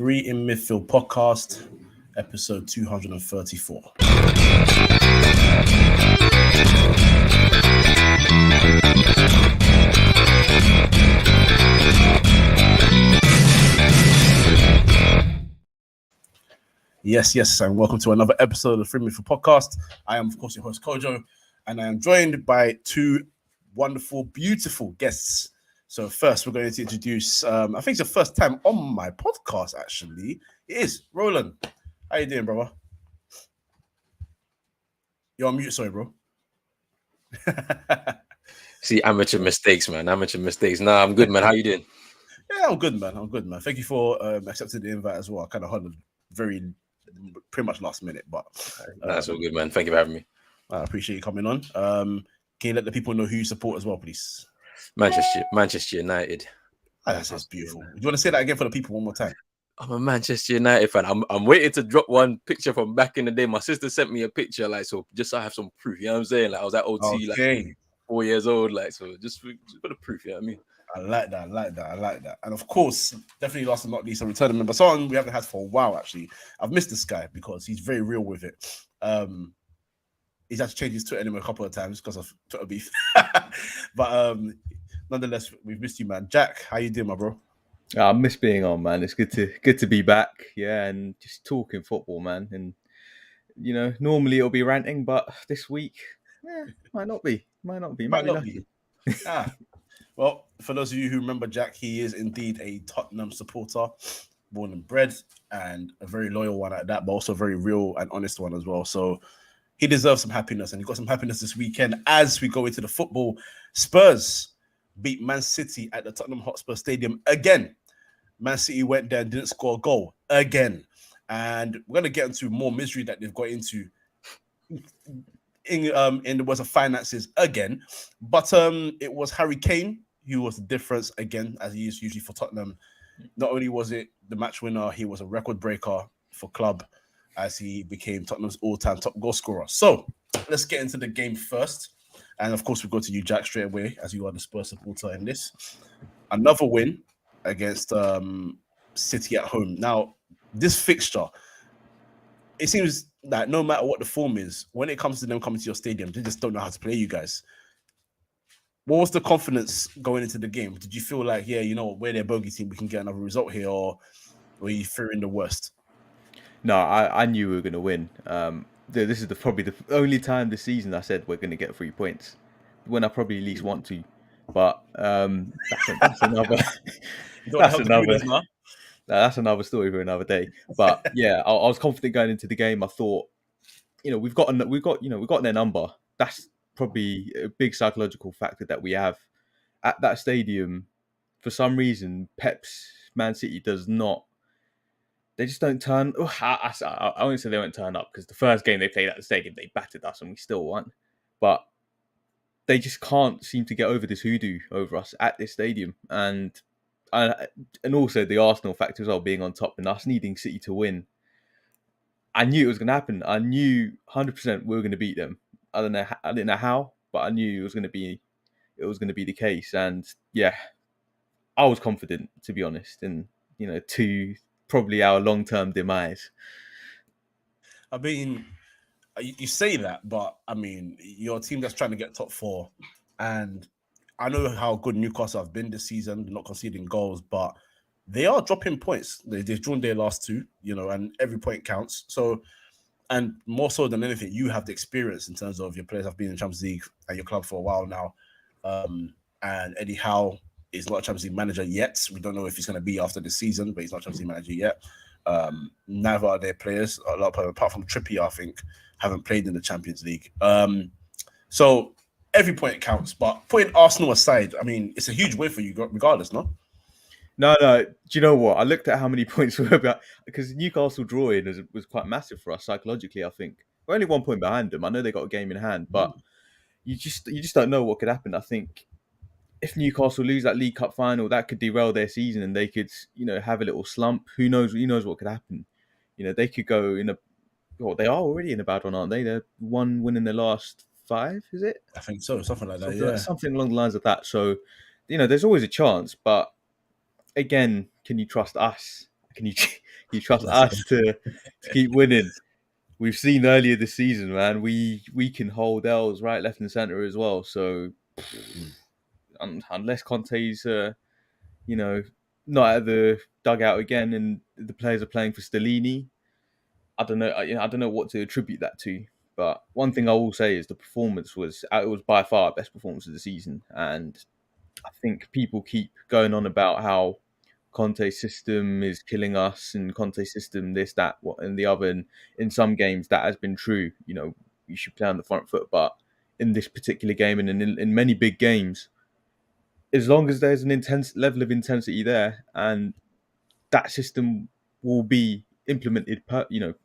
3inMidfield podcast, episode 234. Yes, and welcome to another episode of the 3inMidfield podcast. I am, of course, your host, Kojo, and I am joined by two wonderful, beautiful guests. So first, we're going to introduce, I think it's the first time on my podcast, actually. It is Roland. How you doing, brother? You're on mute, sorry, bro. See, amateur mistakes, man. Amateur mistakes. Nah, I'm good, man. How you doing? Yeah, I'm good, man. Thank you for accepting the invite as well. I kind of heard pretty much last minute, but That's all good, man. Thank you for having me. I appreciate you coming on. Can you let the people know who you support as well, please? Manchester United. That's beautiful. Do you want to say that again for the people one more time? I'm a Manchester United fan. I'm waiting to drop one picture from back in the day. My sister sent me a picture, so just so I have some proof. You know what I'm saying? I was at OT, okay. 4 years old, so just for the proof. You know what I mean? I like that. And of course, definitely last but not least, a returning member. Someone we haven't had for a while, actually. I've missed this guy because he's very real with it. He's had to change his Twitter name a couple of times because of Twitter beef. But nonetheless, we've missed you, man. Jack, how you doing, my bro? I miss being on, man. It's good to be back. Yeah, and just talking football, man. And normally it'll be ranting, but this week, might not be. Might not be. Well, for those of you who remember Jack, he is indeed a Tottenham supporter, born and bred, and a very loyal one at that, but also a very real and honest one as well. So he deserves some happiness, and he got some happiness this weekend as we go into the football. Spurs beat Man City at the Tottenham Hotspur Stadium again. Man City went there and didn't score a goal again. And we're going to get into more misery that they've got into in the words of finances again. But it was Harry Kane who was the difference again, as he is usually for Tottenham. Not only was it the match winner, he was a record breaker for club as he became Tottenham's all-time top goal scorer. So let's get into the game first. And of course, we go to you, Jack, straight away, as you are the Spurs supporter in this. Another win against City at home. Now, this fixture, it seems that no matter what the form is, when it comes to them coming to your stadium, they just don't know how to play you guys. What was the confidence going into the game? Did you feel like, we're their bogey team, we can get another result here, or were you fearing the worst? No, I knew we were going to win. This is probably the only time this season I said we're going to get 3 points, when I probably least want to. But that's another. That's another story for another day. But yeah, I was confident going into the game. I thought, we've got their number. That's probably a big psychological factor that we have at that stadium. For some reason, Pep's Man City does not. They just don't turn. I won't say they won't turn up because the first game they played at the stadium, they battered us and we still won. But they just can't seem to get over this hoodoo over us at this stadium, and also the Arsenal factor as well, being on top and us needing City to win. I knew it was going to happen. I knew 100% we were going to beat them. I didn't know how, but I knew it was going to be the case. And yeah, I was confident, to be honest, and to probably our long-term demise. I mean, you say that, but I mean, you're a team that's trying to get top four, and I know how good Newcastle have been this season, not conceding goals, but they are dropping points. They've drawn their last two, and every point counts. So, and more so than anything, you have the experience in terms of your players have been in the Champions League at your club for a while now. And Eddie Howe is not a Champions League manager yet. We don't know if he's going to be after this season, but he's not a Champions League manager yet. Neither are their players. A lot of, apart from Trippier, I think, haven't played in the Champions League. So every point counts. But putting Arsenal aside, I mean, it's a huge win for you regardless, no? No. Do you know what? I looked at how many points we were about, because Newcastle drawing was quite massive for us psychologically. I think we're only 1 point behind them. I know they got a game in hand, but you just don't know what could happen. I think if Newcastle lose that League Cup final, that could derail their season, and they could have a little slump. Who knows? Who knows what could happen? They could go in a. Well, they are already in a bad one, aren't they? They're one win in the last 5, is it? I think so, something like that. Something along the lines of that. So, there's always a chance, but again, can you trust us Can you trust us to keep winning? We've seen earlier this season, man. We can hold L's right, left, and centre as well. So unless Conte's, not at the dugout again, and the players are playing for Stellini, I don't know. I don't know what to attribute that to. But one thing I will say is the performance was by far our best performance of the season, and I think people keep going on about how Conte's system is killing us and Conte's system this, that, what, and the other. And in some games that has been true. You should play on the front foot, but in this particular game and in many big games, as long as there's an intense level of intensity there, and that system will be implemented,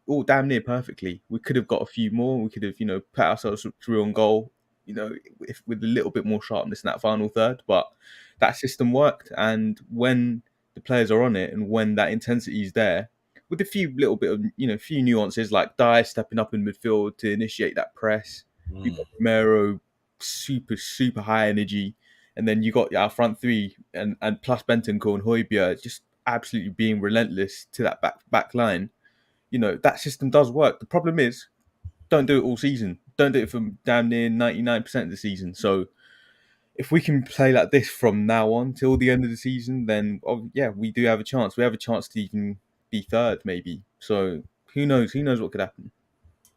all damn near perfectly. We could have got a few more. We could have, put ourselves through on goal, with a little bit more sharpness in that final third. But that system worked, and when the players are on it, and when that intensity is there, with a few little bit of, few nuances like Dyche stepping up in midfield to initiate that press, you got Casemiro, super high energy, and then you got our front three and plus Bentancur and Højbjerg just absolutely being relentless to that back line. That system does work. The problem is, don't do it all season. Don't do it for damn near 99% of the season. So if we can play like this from now on till the end of the season, then we do have a chance. We have a chance to even be third, maybe. So who knows? Who knows what could happen?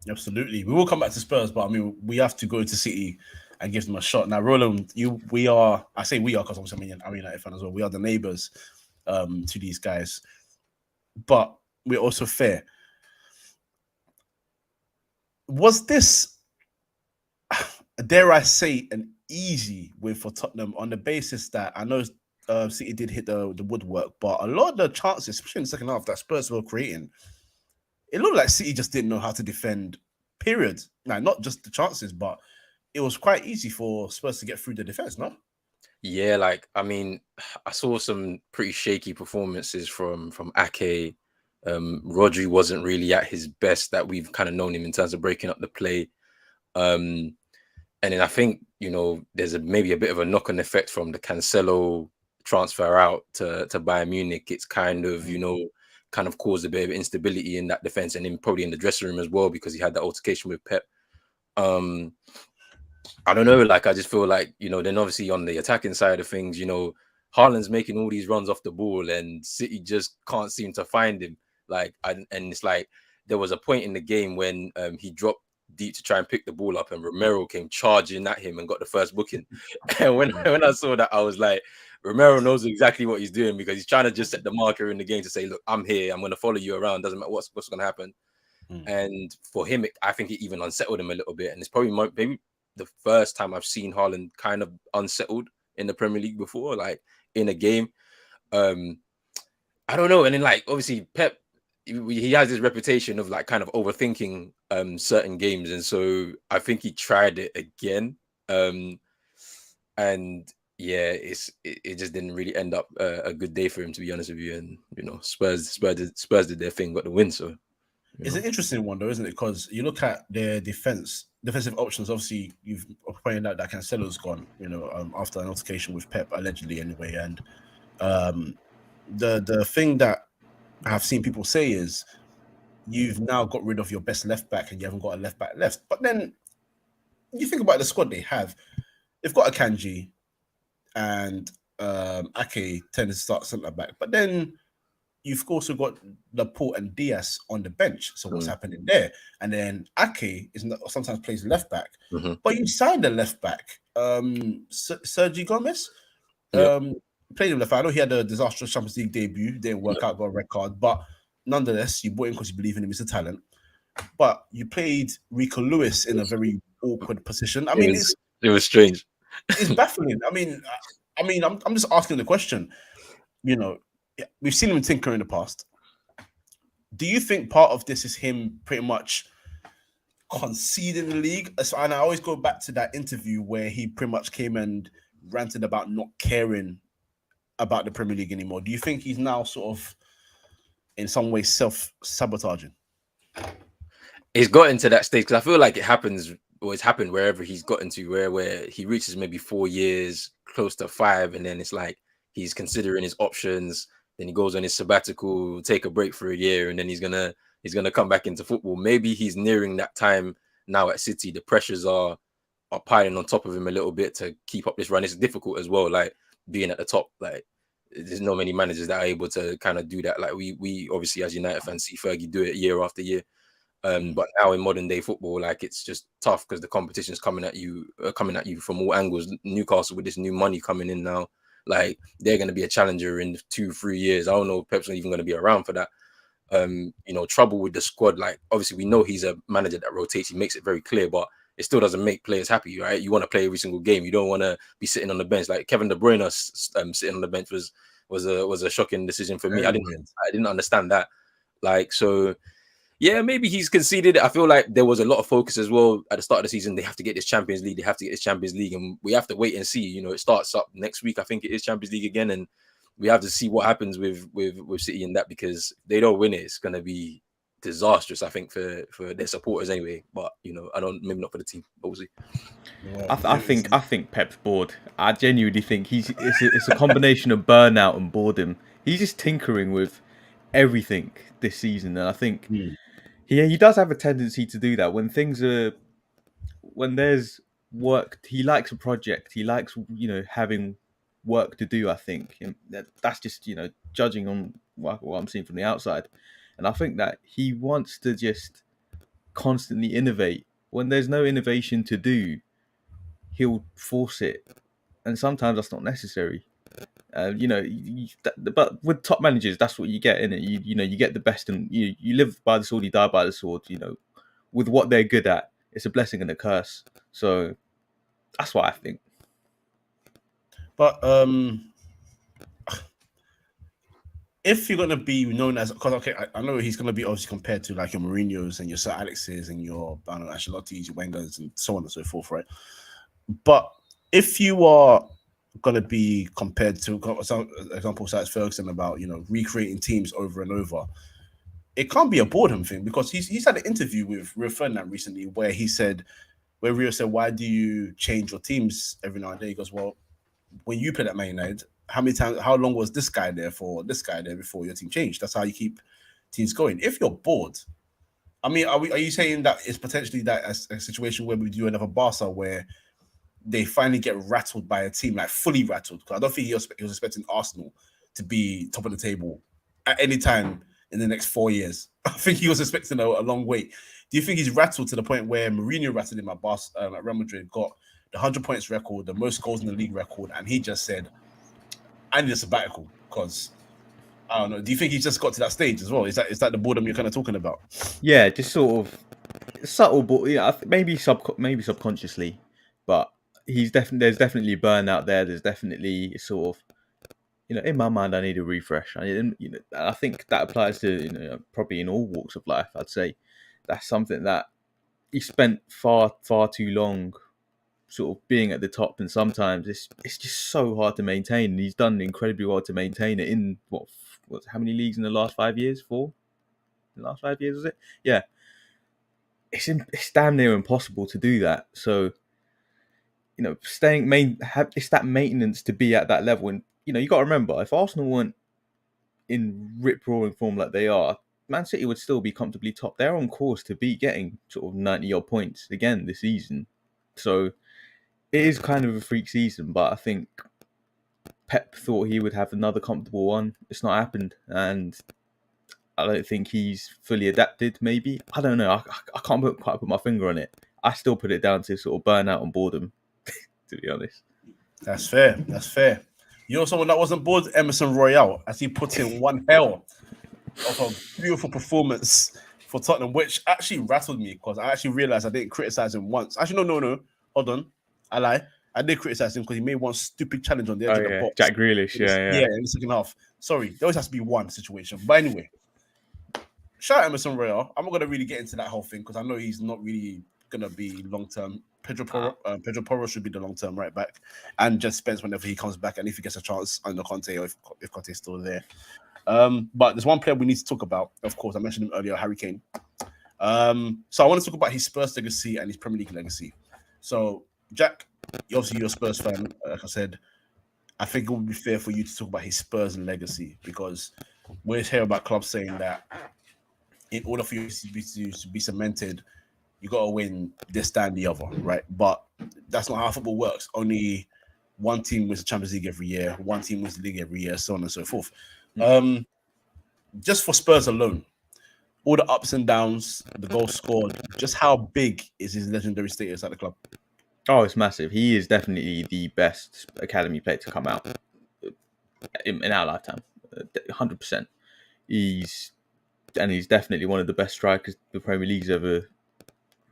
Absolutely. We will come back to Spurs, but I mean, we have to go to City and give them a shot. Now, Roland, I say we are because obviously I'm a United fan as well. We are the neighbours to these guys, but we're also fair. Was this, dare I say, an easy win for Tottenham on the basis that I know City did hit the woodwork, but a lot of the chances, especially in the second half, that Spurs were creating, it looked like City just didn't know how to defend, period. Now, not just the chances, but it was quite easy for Spurs to get through the defense, no? Yeah, I saw some pretty shaky performances from Ake. Rodri wasn't really at his best that we've kind of known him in terms of breaking up the play. And then I think, there's maybe a bit of a knock-on effect from the Cancelo transfer out to Bayern Munich. It's kind of caused a bit of instability in that defense and probably in the dressing room as well, because he had that altercation with Pep. I don't know, I just feel like, then obviously on the attacking side of things, Haaland's making all these runs off the ball and City just can't seem to find him. And it's like there was a point in the game when he dropped deep to try and pick the ball up and Romero came charging at him and got the first booking. And when I saw that, I was like, Romero knows exactly what he's doing, because he's trying to just set the marker in the game to say, look, I'm here, I'm going to follow you around, doesn't matter what's going to happen. And for him, I think it even unsettled him a little bit. And it's probably maybe the first time I've seen Haaland kind of unsettled in the Premier League before, in a game. I don't know. And then obviously Pep, he has this reputation of kind of overthinking certain games. And so I think he tried it again. And yeah, it just didn't really end up a good day for him, to be honest with you. And, Spurs did their thing, got the win. So it's an interesting one, though, isn't it? Because you look at their defensive options. Obviously, you've pointed out that Cancelo's gone, after an altercation with Pep, allegedly anyway. And the thing that I have seen people say is you've now got rid of your best left back and you haven't got a left back left. But then you think about the squad they have. They've got Akanji and Ake tend to start centre back. But then you've also got Laporte and Diaz on the bench. So what's happening there? And then Ake sometimes plays left back. But you signed a left back, Sergi Gomez. Played him left back. I know he had a disastrous Champions League debut. Didn't work out, got a red card. But nonetheless, you bought him because you believe in him. He's a talent. But you played Rico Lewis in a very awkward position. It was strange. It's baffling. I'm just asking the question. We've seen him tinker in the past. Do you think part of this is him pretty much conceding the league? And I always go back to that interview where he pretty much came and ranted about not caring about the Premier League anymore. Do you think he's now sort of in some way self-sabotaging? He's got into that stage, because I feel like it's happened wherever he's gotten to, where he reaches maybe 4 years, close to 5, and then it's like he's considering his options. then he goes on his sabbatical, take a break for a year, and then he's gonna come back into football. Maybe he's nearing that time now at City. The pressures are piling on top of him a little bit to keep up this run. It's difficult as well, like being at the top. Like there's not many managers that are able to kind of do that. Like we obviously as United fans see Fergie do it year after year. But now in modern day football, like it's just tough because the competition is coming at you from all angles. Newcastle with this new money coming in now, like they're going to be a challenger in 2-3 years. I don't know if Pep's not even going to be around for that. Trouble with the squad. Like obviously we know he's a manager that rotates. He makes it very clear, but it still doesn't make players happy, right? You want to play every single game. You don't want to be sitting on the bench. Like Kevin De Bruyne sitting on the bench was a shocking decision for me. I didn't understand that. Like so. Yeah, maybe he's conceded. I feel like there was a lot of focus as well at the start of the season. They have to get this Champions League. And we have to wait and see. It starts up next week. I think it is Champions League again, and we have to see what happens with City in that, because they don't win it, it's going to be disastrous. I think for their supporters anyway. But maybe not for the team. But we'll see. I think Pep's bored. I genuinely think it's a combination of burnout and boredom. He's just tinkering with everything this season, and I think. He does have a tendency to do that when there's work. He likes a project. He likes having work to do. I think and that's just judging on what I'm seeing from the outside, and I think that he wants to just constantly innovate. When there's no innovation to do, he'll force it, and sometimes that's not necessary. But with top managers, that's what you get in it. You get the best, and you live by the sword, you die by the sword. With what they're good at, it's a blessing and a curse. So that's what I think. But if you're gonna be known as, because I know he's gonna be obviously compared to like your Mourinho's and your Sir Alex's and your Ancelotti's, your Wenger's, and so on and so forth, right? But if you are gonna be compared to, for example, such Ferguson about recreating teams over and over, it can't be a boredom thing, because he's had an interview with Rio Ferdinand recently where Rio said, "Why do you change your teams every now and then?" He goes, "Well, when you played at Man United, how long was this guy there before your team changed? That's how you keep teams going." If you're bored, I mean, are you saying that it's potentially that a situation where we do another Barca where they finally get rattled by a team, like fully rattled? Because I don't think he was expecting Arsenal to be top of the table at any time in the next 4 years. I think he was expecting a long wait. Do you think he's rattled to the point where Mourinho rattled him at Real Madrid, got the 100 points record, the most goals in the league record, and he just said, "I need a sabbatical"? Because I don't know. Do you think he's just got to that stage as well? Is that the boredom you're kind of talking about? Yeah, just sort of subtle, but maybe subconsciously, but there's definitely burnout there. There's definitely sort of in my mind, I need a refresh. I think that applies to probably in all walks of life. I'd say that's something that he spent far too long sort of being at the top, and sometimes it's just so hard to maintain. And he's done incredibly well to maintain it in how many leagues in the last 5 years? 4 in the last 5 years, was it? Yeah, it's damn near impossible to do that. So it's that maintenance to be at that level. And you got to remember, if Arsenal weren't in rip-roaring form like they are, Man City would still be comfortably top. They're on course to be getting sort of 90-odd points again this season. So it is kind of a freak season, but I think Pep thought he would have another comfortable one. It's not happened, and I don't think he's fully adapted, maybe. I don't know. I can't quite put my finger on it. I still put it down to sort of burnout and boredom, to be honest. That's fair. You know someone that wasn't bored? Emerson Royale, as he put in one hell of a beautiful performance for Tottenham, which actually rattled me, because I actually realised I didn't criticise him once. Actually, no. Hold on. I lie. I did criticise him because he made one stupid challenge on the edge of the box. Jack Grealish, yeah, in the second half. Sorry, there always has to be one situation. But anyway, shout out Emerson Royale. I'm not going to really get into that whole thing because I know he's not really going to be long-term. Pedro Porro should be the long-term right back, and just Spence whenever he comes back and if he gets a chance under Conte, or if Conte is still there. But there's one player we need to talk about. Of course, I mentioned him earlier, Harry Kane. So I want to talk about his Spurs legacy and his Premier League legacy. So, Jack, obviously you're a Spurs fan, like I said. I think it would be fair for you to talk about his Spurs legacy, because we hear about clubs saying that in order for you to be cemented, you got to win this, that, and the other, right? But that's not how football works. Only one team wins the Champions League every year, one team wins the league every year, so on and so forth. Just for Spurs alone, all the ups and downs, the goals scored, just how big is his legendary status at the club? Oh, it's massive. He is definitely the best academy player to come out in our lifetime. 100%. He's definitely one of the best strikers the Premier League's ever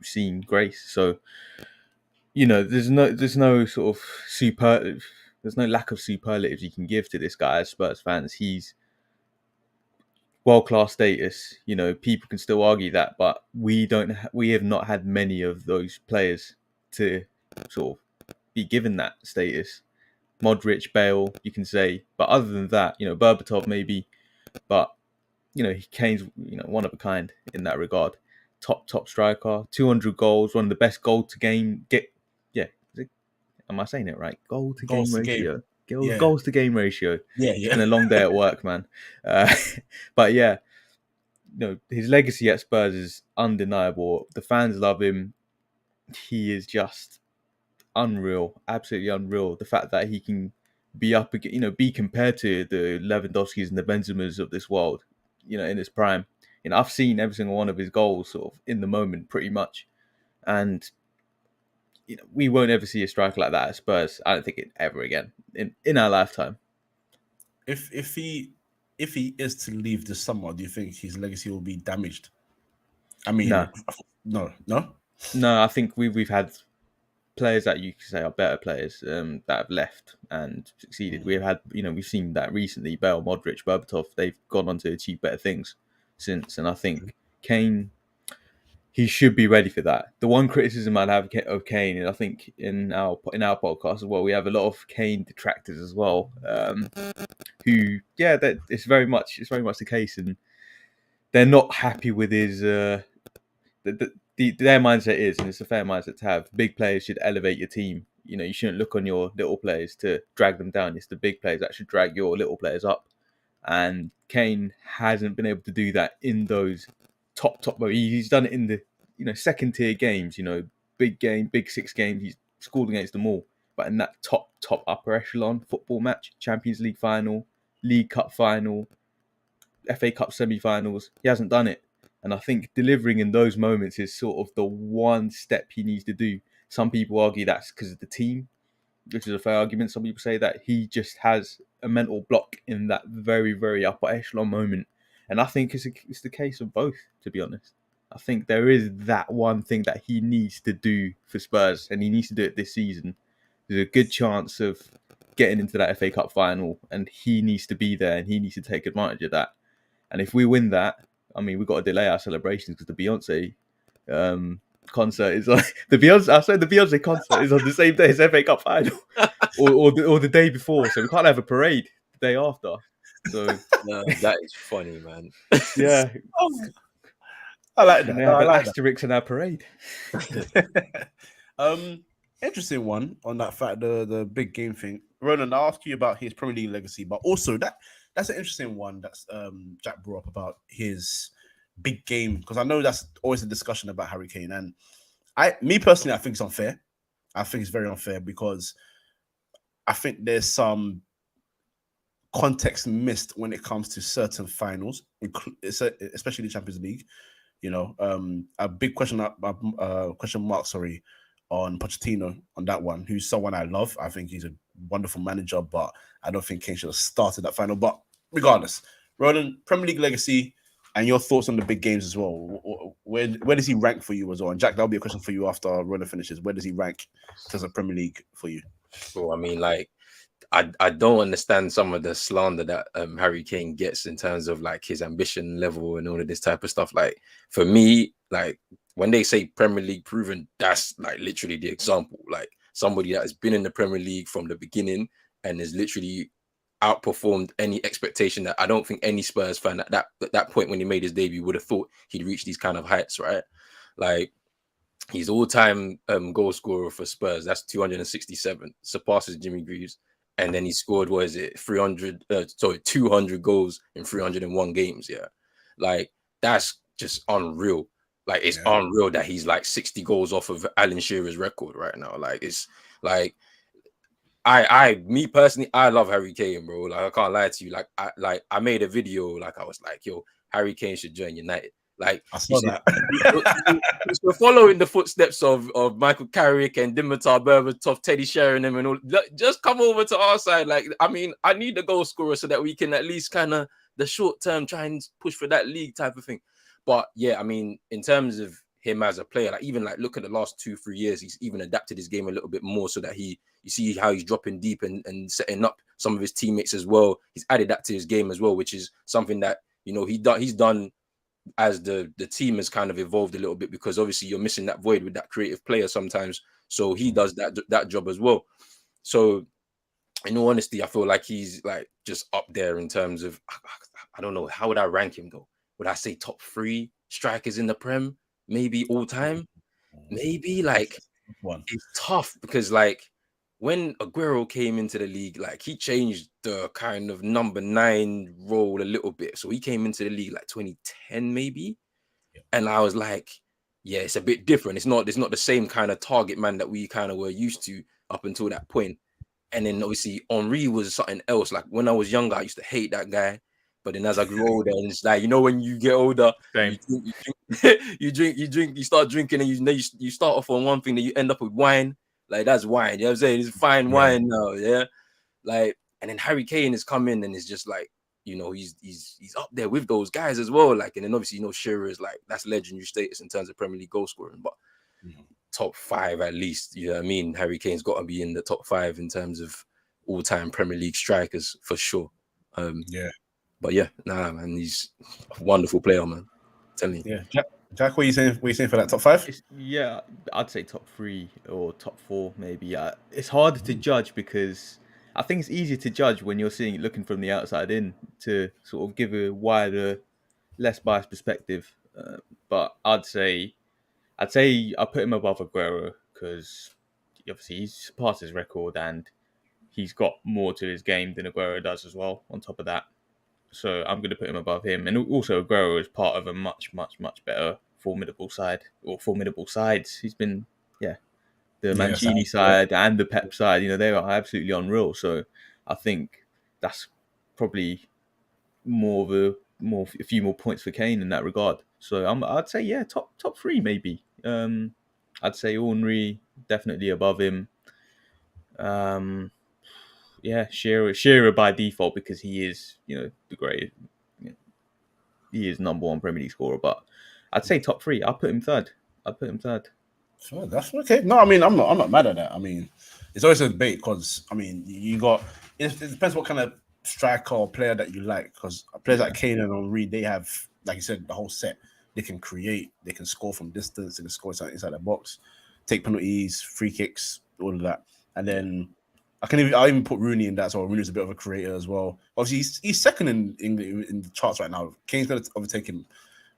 seen grace. So, there's no sort of there's no lack of superlatives you can give to this guy as Spurs fans. He's world-class status. People can still argue that, but we have not had many of those players to sort of be given that status. Modric, Bale, you can say, but other than that, Berbatov maybe, but Kane's one of a kind in that regard. Top striker, 200 goals, one of the best goal to game am I saying it right? Goal to game ratio. Goals to game ratio. Yeah. It's been a long day at work, man. But yeah, his legacy at Spurs is undeniable. The fans love him. He is just unreal, absolutely unreal. The fact that he can be be compared to the Lewandowskis and the Benzemas of this world, in his prime. I've seen every single one of his goals sort of in the moment, pretty much, and we won't ever see a striker like that at Spurs. I don't think it ever again in our lifetime. If he is to leave this summer, do you think his legacy will be damaged? I mean, no. I think we've had players that you could say are better players that have left and succeeded. We've had, we've seen that recently. Bale, Modric, Berbatov, they've gone on to achieve better things since. And I think Kane, he should be ready for that. The one criticism I'd have of Kane, and I think in our podcast as well, we have a lot of Kane detractors as well, who, that it's very much the case, and they're not happy with his. Their mindset is, and it's a fair mindset to have, big players should elevate your team. You shouldn't look on your little players to drag them down. It's the big players that should drag your little players up. And Kane hasn't been able to do that in those top. He's done it in the second tier games. Big game, big 6 games. He's scored against them all. But in that top upper echelon football match, Champions League final, League Cup final, FA Cup semi-finals, he hasn't done it. And I think delivering in those moments is sort of the one step he needs to do. Some people argue that's because of the team, which is a fair argument. Some people say that he just has a mental block in that very, very upper echelon moment. And I think it's the case of both, to be honest. I think there is that one thing that he needs to do for Spurs, and he needs to do it this season. There's a good chance of getting into that FA Cup final, and he needs to be there, and he needs to take advantage of that. And if we win that, I mean, we've got to delay our celebrations because the Beyonce concert is on the Beyonce concert is on the same day as FA Cup final, or the day before, so we can't have a parade the day after. So that is funny, man. Yeah, I like that. And they have an asterisk in our parade. Interesting one on that fact, the big game thing. Ronan, I'll ask you about his Premier League legacy, but also that's an interesting one that's Jack brought up about his big game, because I know that's always a discussion about Harry Kane, and me personally, I think it's unfair. I think it's very unfair because I think there's some context missed when it comes to certain finals, especially the Champions League. A big question mark, on Pochettino on that one, who's someone I love. I think he's a wonderful manager, but I don't think Kane should have started that final. But regardless, Roland, Premier League legacy and your thoughts on the big games as well. Where does he rank for you as well? And Jack, that'll be a question for you after Roland finishes. Where does he rank in terms of Premier League for you? Well, I mean, I don't understand some of the slander that Harry Kane gets in terms of his ambition level and all of this type of stuff. For me, when they say Premier League proven, that's literally the example. Somebody that has been in the Premier League from the beginning and has literally outperformed any expectation that I don't think any Spurs fan at that point when he made his debut would have thought he'd reach these kind of heights, right? He's all-time goal scorer for Spurs. That's 267, surpasses Jimmy Greaves. and then he scored, what is it, 200 goals in 301 games. Yeah, like that's just unreal. Like it's unreal that he's like 60 goals off of Alan Shearer's record right now. Like it's like me personally, I love Harry Kane, bro. Like I can't lie to you. I made a video. Like I was like, yo, Harry Kane should join United. Like I saw that. We're following the footsteps of Michael Carrick and Dimitar Berbatov, Teddy Sheringham, and all. Just come over to our side. Like, I mean, I need the goal scorer so that we can at least kind of the short term try and push for that league type of thing. But yeah, I mean, in terms of him as a player, like even like look at the last 2-3 years, he's even adapted his game a little bit more so that you see how he's dropping deep and setting up some of his teammates as well. He's added that to his game as well, which is something that he's done as the team has kind of evolved a little bit, because obviously you're missing that void with that creative player sometimes. So he does that job as well. So in all honesty, I feel like he's like just up there in terms of, I don't know, how would I rank him though? Would I say top 3 strikers in the Prem? Maybe all time? Maybe. Like it's tough because like when Aguero came into the league, like he changed the kind of number 9 role a little bit. So he came into the league like 2010 maybe. And I was like, yeah, it's a bit different. It's not the same kind of target man that we kind of were used to up until that point. And then obviously Henry was something else. Like when I was younger, I used to hate that guy. But then as I grew older, and it's like, when you get older, you start drinking, and you start off on one thing, then you end up with wine. Like that's wine. You know what I'm saying? It's fine wine now, yeah. Like, and then Harry Kane has come in and it's just like, he's up there with those guys as well. Like, and then obviously, Shearer is like, that's legendary status in terms of Premier League goal scoring, but top 5 at least. You know what I mean? Harry Kane's got to be in the top 5 in terms of all-time Premier League strikers for sure. But yeah, man, he's a wonderful player, man. Tell me. Yeah, Jack, what are you saying? What are you saying for that top 5? Yeah, I'd say top 3 or top 4 maybe. It's harder to judge because I think it's easier to judge when you're looking from the outside in to sort of give a wider, less biased perspective. But I'd say I put him above Aguero because obviously he's surpassed his record and he's got more to his game than Aguero does as well. On top of that, so I'm going to put him above him. And also Aguero is part of a much, much, much better formidable sides. He's been, the Mancini side and the Pep side, they are absolutely unreal. So I think that's probably a few more points for Kane in that regard. So I'd say, top 3 maybe. I'd say Henry definitely above him. Shearer by default because he is, the greatest. He is number 1 Premier League scorer, but I'd say top 3. I'll put him third. Sure, that's okay. No, I mean, I'm not mad at that. I mean, it's always a debate because I mean, it depends what kind of striker or player that you like. Because players like Kane and Henry, they have, like you said, the whole set. They can create, they can score from distance, they can score inside the box, take penalties, free kicks, all of that. And then I'll even put Rooney in that. So Rooney's a bit of a creator as well. Obviously, he's second in the charts right now. Kane's going to overtake him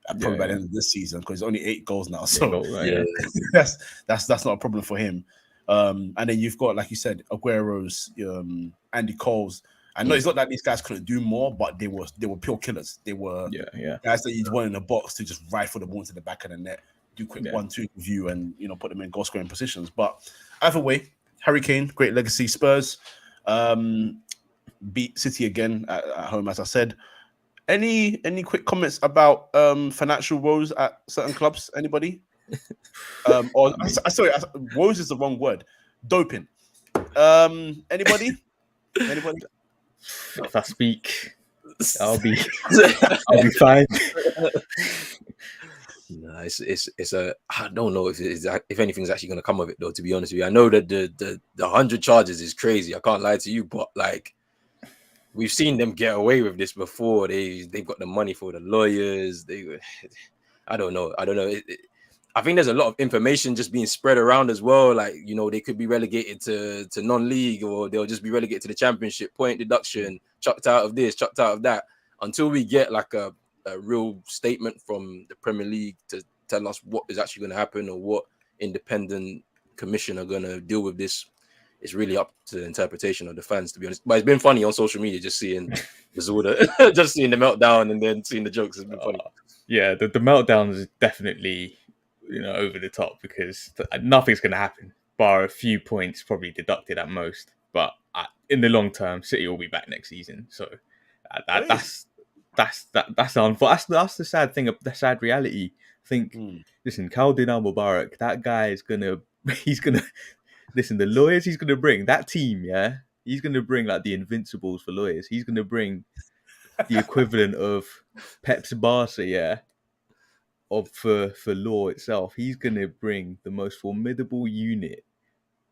probably by the end of this season because he's only 8 goals now. So that's not a problem for him. And then you've got, like you said, Aguero's, Andy Cole's. I know it's not that these guys couldn't do more, but they were pure killers. They were guys that you'd want in the box to just ride for the ball into the back of the net, do quick 1-2 review, and put them in goal scoring positions. But either way, Harry Kane, great legacy. Spurs beat City again at home, as I said. Any quick comments about financial woes at certain clubs? Anybody? Sorry, woes is the wrong word. Doping. Anybody? Anybody? If I speak, I'll be fine. No, it's a. I don't know if anything's actually going to come of it though. To be honest with you, I know that the 100 charges is crazy. I can't lie to you, but like we've seen them get away with this before. They've got the money for the lawyers. I don't know. I think there's a lot of information just being spread around as well. Like, they could be relegated to non-league, or they'll just be relegated to the championship, point deduction, chucked out of this, chucked out of that, until we get like a real statement from the Premier League to tell us what is actually going to happen or what independent commission are going to deal with this. it's really up to the interpretation of the fans, to be honest. But it's been funny on social media just seeing just seeing the meltdown and then seeing the jokes. It's been funny. Yeah, the meltdown is definitely, over the top, because nothing's going to happen bar a few points probably deducted at most. But in the long term, City will be back next season. So that's the sad thing, the sad reality. I think, listen, Khalidin Mubarak, that guy is he's gonna listen. The lawyers he's gonna bring, that team, yeah, he's gonna bring like the Invincibles for lawyers. He's gonna bring the equivalent of Pep's Barca, yeah, for law itself. He's gonna bring the most formidable unit,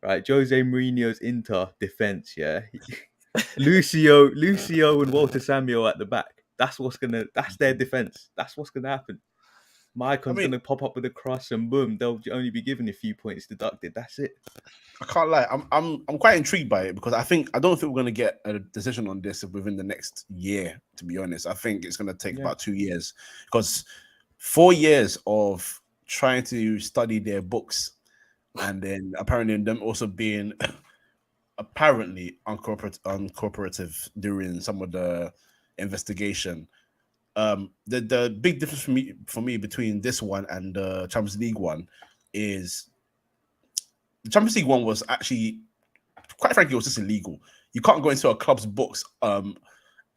right? Jose Mourinho's Inter defense, yeah. Lucio and Walter Samuel at the back. That's their defense. That's what's gonna happen. Maicon's gonna pop up with a cross and boom, they'll only be given a few points deducted. That's it. I can't lie. I'm quite intrigued by it, because I don't think we're gonna get a decision on this within the next year. To be honest, I think it's gonna take about 2 years, because 4 years of trying to study their books, and then apparently them also being apparently uncooperative during some of the investigation. The big difference for me between this one and the Champions League one is the Champions League one was actually, quite frankly, it was just illegal. You can't go into a club's books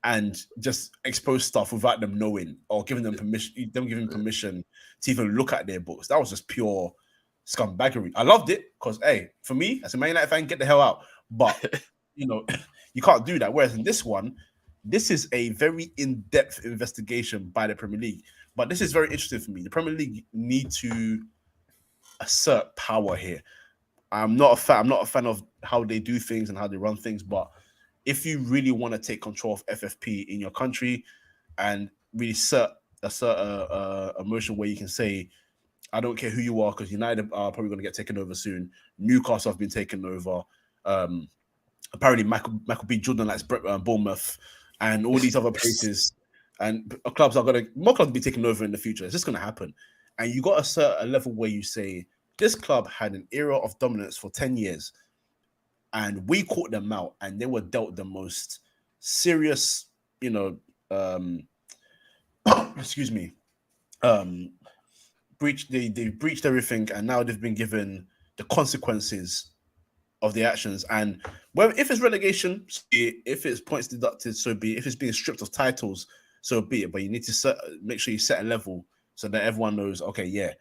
and just expose stuff without them knowing, or giving them permission to even look at their books. That was just pure scumbaggery. I loved it because, hey, for me as a Man United fan, get the hell out. But you can't do that. Whereas in this one, this is a very in-depth investigation by the Premier League. But this is very interesting for me. The Premier League need to assert power here. I'm not a fan of how they do things and how they run things. But if you really want to take control of FFP in your country and really assert a motion where you can say, I don't care who you are, because United are probably going to get taken over soon. Newcastle have been taken over. Apparently, Michael B. Jordan likes Bournemouth and all these other places, and more clubs will be taken over in the future. It's just going to happen, and you got to assert a level where you say this club had an era of dominance for 10 years, and we caught them out, and they were dealt the most serious, excuse me, breach. They breached everything, and now they've been given the consequences of the actions. And if it's relegation, if it's points deducted, so be it. If it's being stripped of titles, so be it. But you need to make sure you set a level so that everyone knows, okay, yeah,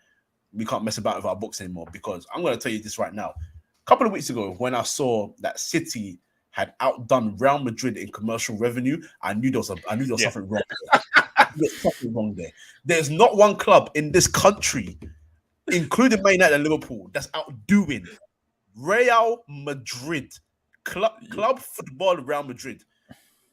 we can't mess about with our books anymore. Because I'm going to tell you this right now. A couple of weeks ago, when I saw that City had outdone Real Madrid in commercial revenue, I knew there was something wrong there. There's something wrong there. There's not one club in this country, including Man United and Liverpool, that's outdoing Real Madrid, club football Real Madrid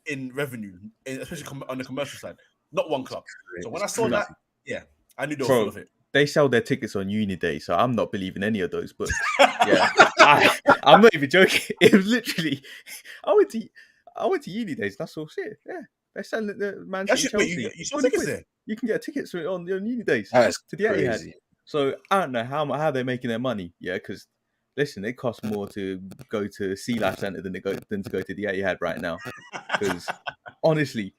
in revenue, especially on the commercial side. Not one club. So when I saw that, yeah, I knew they were full of it. They sell their tickets on Uniday, so I'm not believing any of those books. Yeah, I'm not even joking. It was literally, I went to Unidays. That's all shit. Yeah, they're selling the Man City Chelsea. You saw tickets there. You can get tickets on Unidays to the Etihad. So I don't know how they're making their money. Yeah, because listen, it costs more to go to Sea Life Centre than to go to the Etihad right now. Because honestly,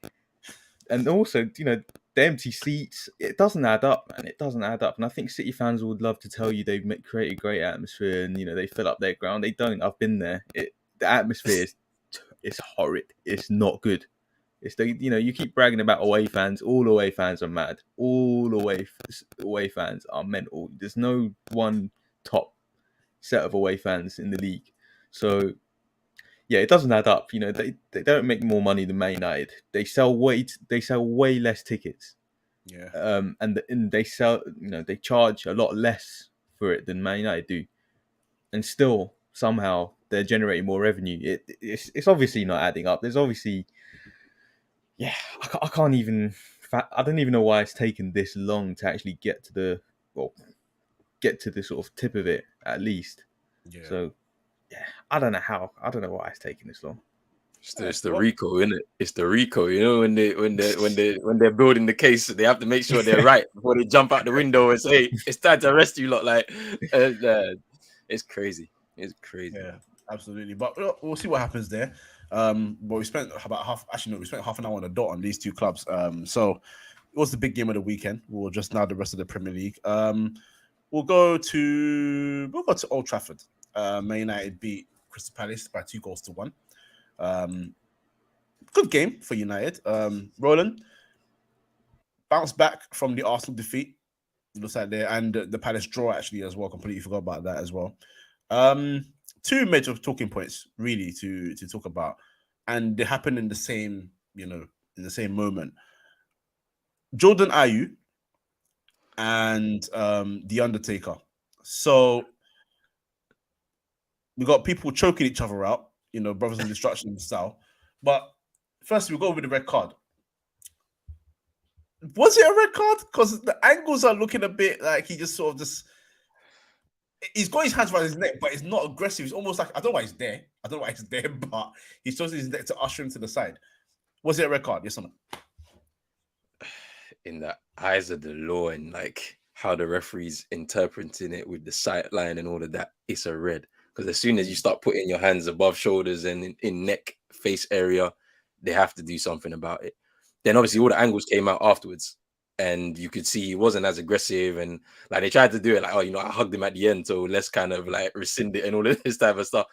and also the empty seats, it doesn't add up, man. It doesn't add up. And I think City fans would love to tell you they've created great atmosphere and they fill up their ground. They don't. I've been there. The atmosphere is horrid. It's not good. It's you keep bragging about away fans. All away fans are mad. All away fans are mental. There's no one top set of away fans in the league. So yeah, it doesn't add up. They don't make more money than Man United. They sell way less tickets. Yeah. And they sell, they charge a lot less for it than Man United do, and still somehow they're generating more revenue. It's obviously not adding up. There's obviously, yeah, I can't even. I don't even know why it's taken this long to actually get to the sort of tip of it at least. Yeah. So. Yeah, I don't know why it's taking this long. It's the RICO, isn't it? It's the RICO. When they're building the case, they have to make sure they're right before they jump out the window and say it's time to arrest you lot. Like, it's crazy. It's crazy. Yeah. Absolutely, but we'll see what happens there. But we spent about half. Actually, no, we spent half an hour on the dot on these two clubs. So it was the big game of the weekend. We'll just now the rest of the Premier League. We'll go to Old Trafford. Man United beat Crystal Palace by 2-1. Good game for United. Roland bounced back from the Arsenal defeat. It looks like there, and the Palace draw actually as well. Completely forgot about that as well. Two major talking points really to talk about, and they happen in the same moment. Jordan Ayew and The Undertaker. So we got people choking each other out, brothers in destruction style. But first, we go with the red card. Was it a red card? Because the angles are looking a bit like he just sort of just. He's got his hands around his neck, but it's not aggressive. It's almost like I don't know why he's there. But he's just his neck to usher him to the side. Was it a red card? Yes or no? In the eyes of the law and like how the referee's interpreting it with the sight line and all of that, it's a red. Because as soon as you start putting your hands above shoulders and in neck, face area, they have to do something about it. Then obviously all the angles came out afterwards. And you could see he wasn't as aggressive, and like they tried to do it like, I hugged him at the end, so let's kind of like rescind it and all of this type of stuff.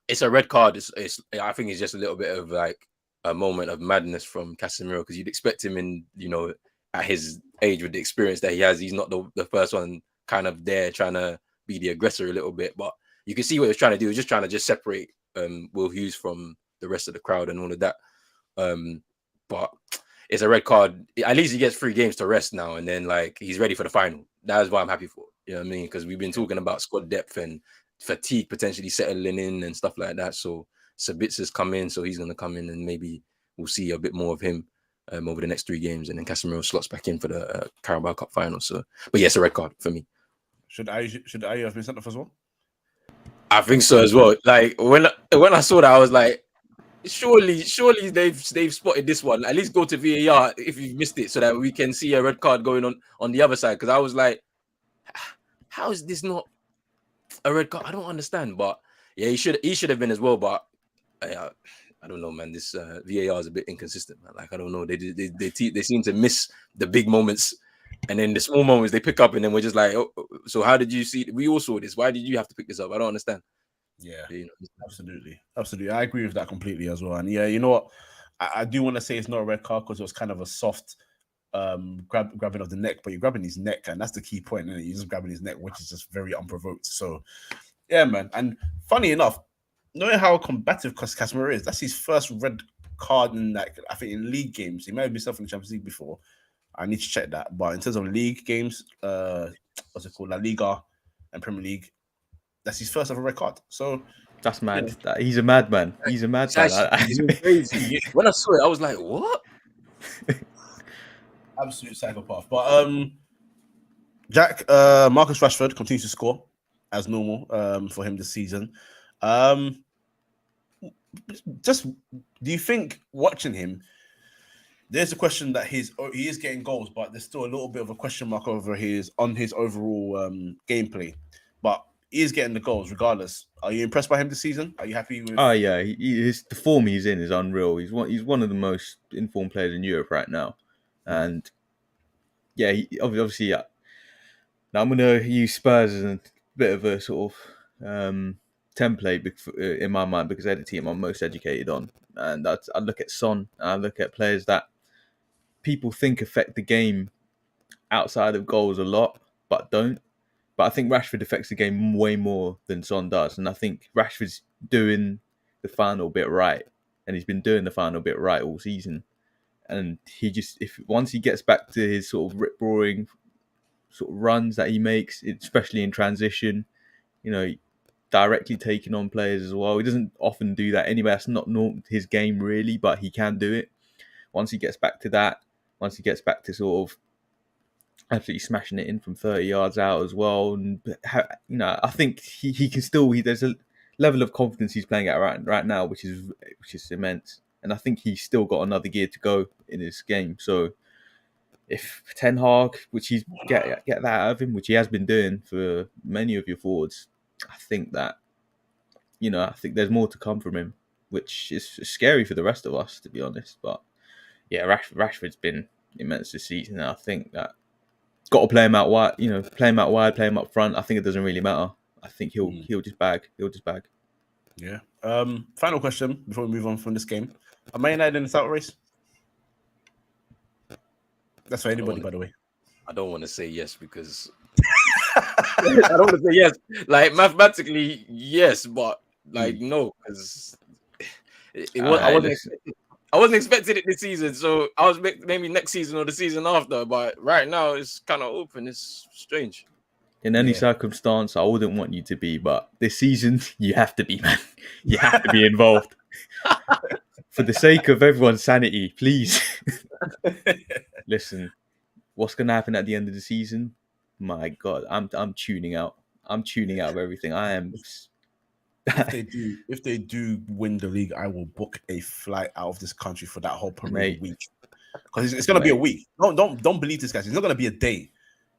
It's a red card. I think it's just a little bit of like a moment of madness from Casemiro, because you'd expect him in, at his age with the experience that he has, he's not the first one kind of there trying to be the aggressor a little bit, but you can see what he was trying to do. He was just trying to separate Will Hughes from the rest of the crowd and all of that. But it's a red card. At least he gets 3 games to rest now, and then like he's ready for the final. That is what I'm happy for. You know what I mean? Because we've been talking about squad depth and fatigue potentially settling in and stuff like that. So Sabitza's come in, so he's going to come in, and maybe we'll see a bit more of him over the next 3 games, and then Casemiro slots back in for the Carabao Cup final. So, but yes, a red card for me. Should I have been sent off as well? I think so as well. Like when I saw that, I was like, surely they've spotted this one. At least go to VAR if you've missed it, so that we can see a red card going on the other side. Because I was like, how is this not a red card? I don't understand. But yeah, he should have been as well. But I don't know, man. This VAR is a bit inconsistent, man. Like I don't know. They seem to miss the big moments, and then the small moments they pick up, and then we're just like, oh, so how did you see? We all saw this. Why did you have to pick this up? I don't understand. Yeah, absolutely. I agree with that completely as well. And yeah, you know what? I do want to say it's not a red card because it was kind of a soft grabbing of the neck, but you're grabbing his neck, and that's the key point. And you're just grabbing his neck, which is just very unprovoked. So yeah, man. And funny enough, knowing how combative Casemiro is, that's his first red card in like I think in league games. He might have been stuff in the Champions League before. I need to check that. But in terms of league games, what's it called? La Liga and Premier League. That's his first ever red card. So that's mad. He's a madman. He's a madman. He's crazy. When I saw it, I was like, what? Absolute psychopath. But Jack, Marcus Rashford continues to score as normal for him this season. Just do you think watching him, there's a question that he is getting goals, but there's still a little bit of a question mark over his overall gameplay. But he is getting the goals regardless. Are you impressed by him this season? Are you happy with? Oh yeah, the form he's in is unreal. He's one of the most informed players in Europe right now, and yeah, obviously. Now I'm going to use Spurs as a bit of a sort of template in my mind because they're the team I'm most educated on, and I look at Son, and I look at players that people think affect the game outside of goals a lot, but don't. But I think Rashford affects the game way more than Son does. And I think Rashford's doing the final bit right. And he's been doing the final bit right all season. And once he gets back to his sort of rip-roaring sort of runs that he makes, especially in transition, directly taking on players as well. He doesn't often do that anyway. That's not his game really, but he can do it. Once he gets back to that, once he gets back to sort of absolutely smashing it in from 30 yards out as well. And, I think he can still, there's a level of confidence he's playing at right now, which is immense. And I think he's still got another gear to go in his game. So if Ten Hag, which he's get that out of him, which he has been doing for many of your forwards, I think that I think there's more to come from him, which is scary for the rest of us, to be honest. But yeah, Rashford's been immense this season. And I think that got to play him out wide. Play him out wide, play him up front. I think it doesn't really matter. I think he'll just bag. He'll just bag. Yeah. Final question before we move on from this game: Are Man United in the title race? That's for anybody, by the way. I don't want to say yes because I don't want to say yes. Like mathematically, yes, but like no, because I wasn't expecting it this season. So I was maybe next season or the season after. But right now it's kind of open. It's strange. In any circumstance, I wouldn't want you to be, but this season you have to be, man. You have to be involved. For the sake of everyone's sanity, please. Listen, what's going to happen at the end of the season? My God, I'm tuning out. I'm tuning out of everything. I am. If they do win the league, I will book a flight out of this country for that whole Premier week, because it's going to be a week. Don't believe this, guys. It's not going to be a day.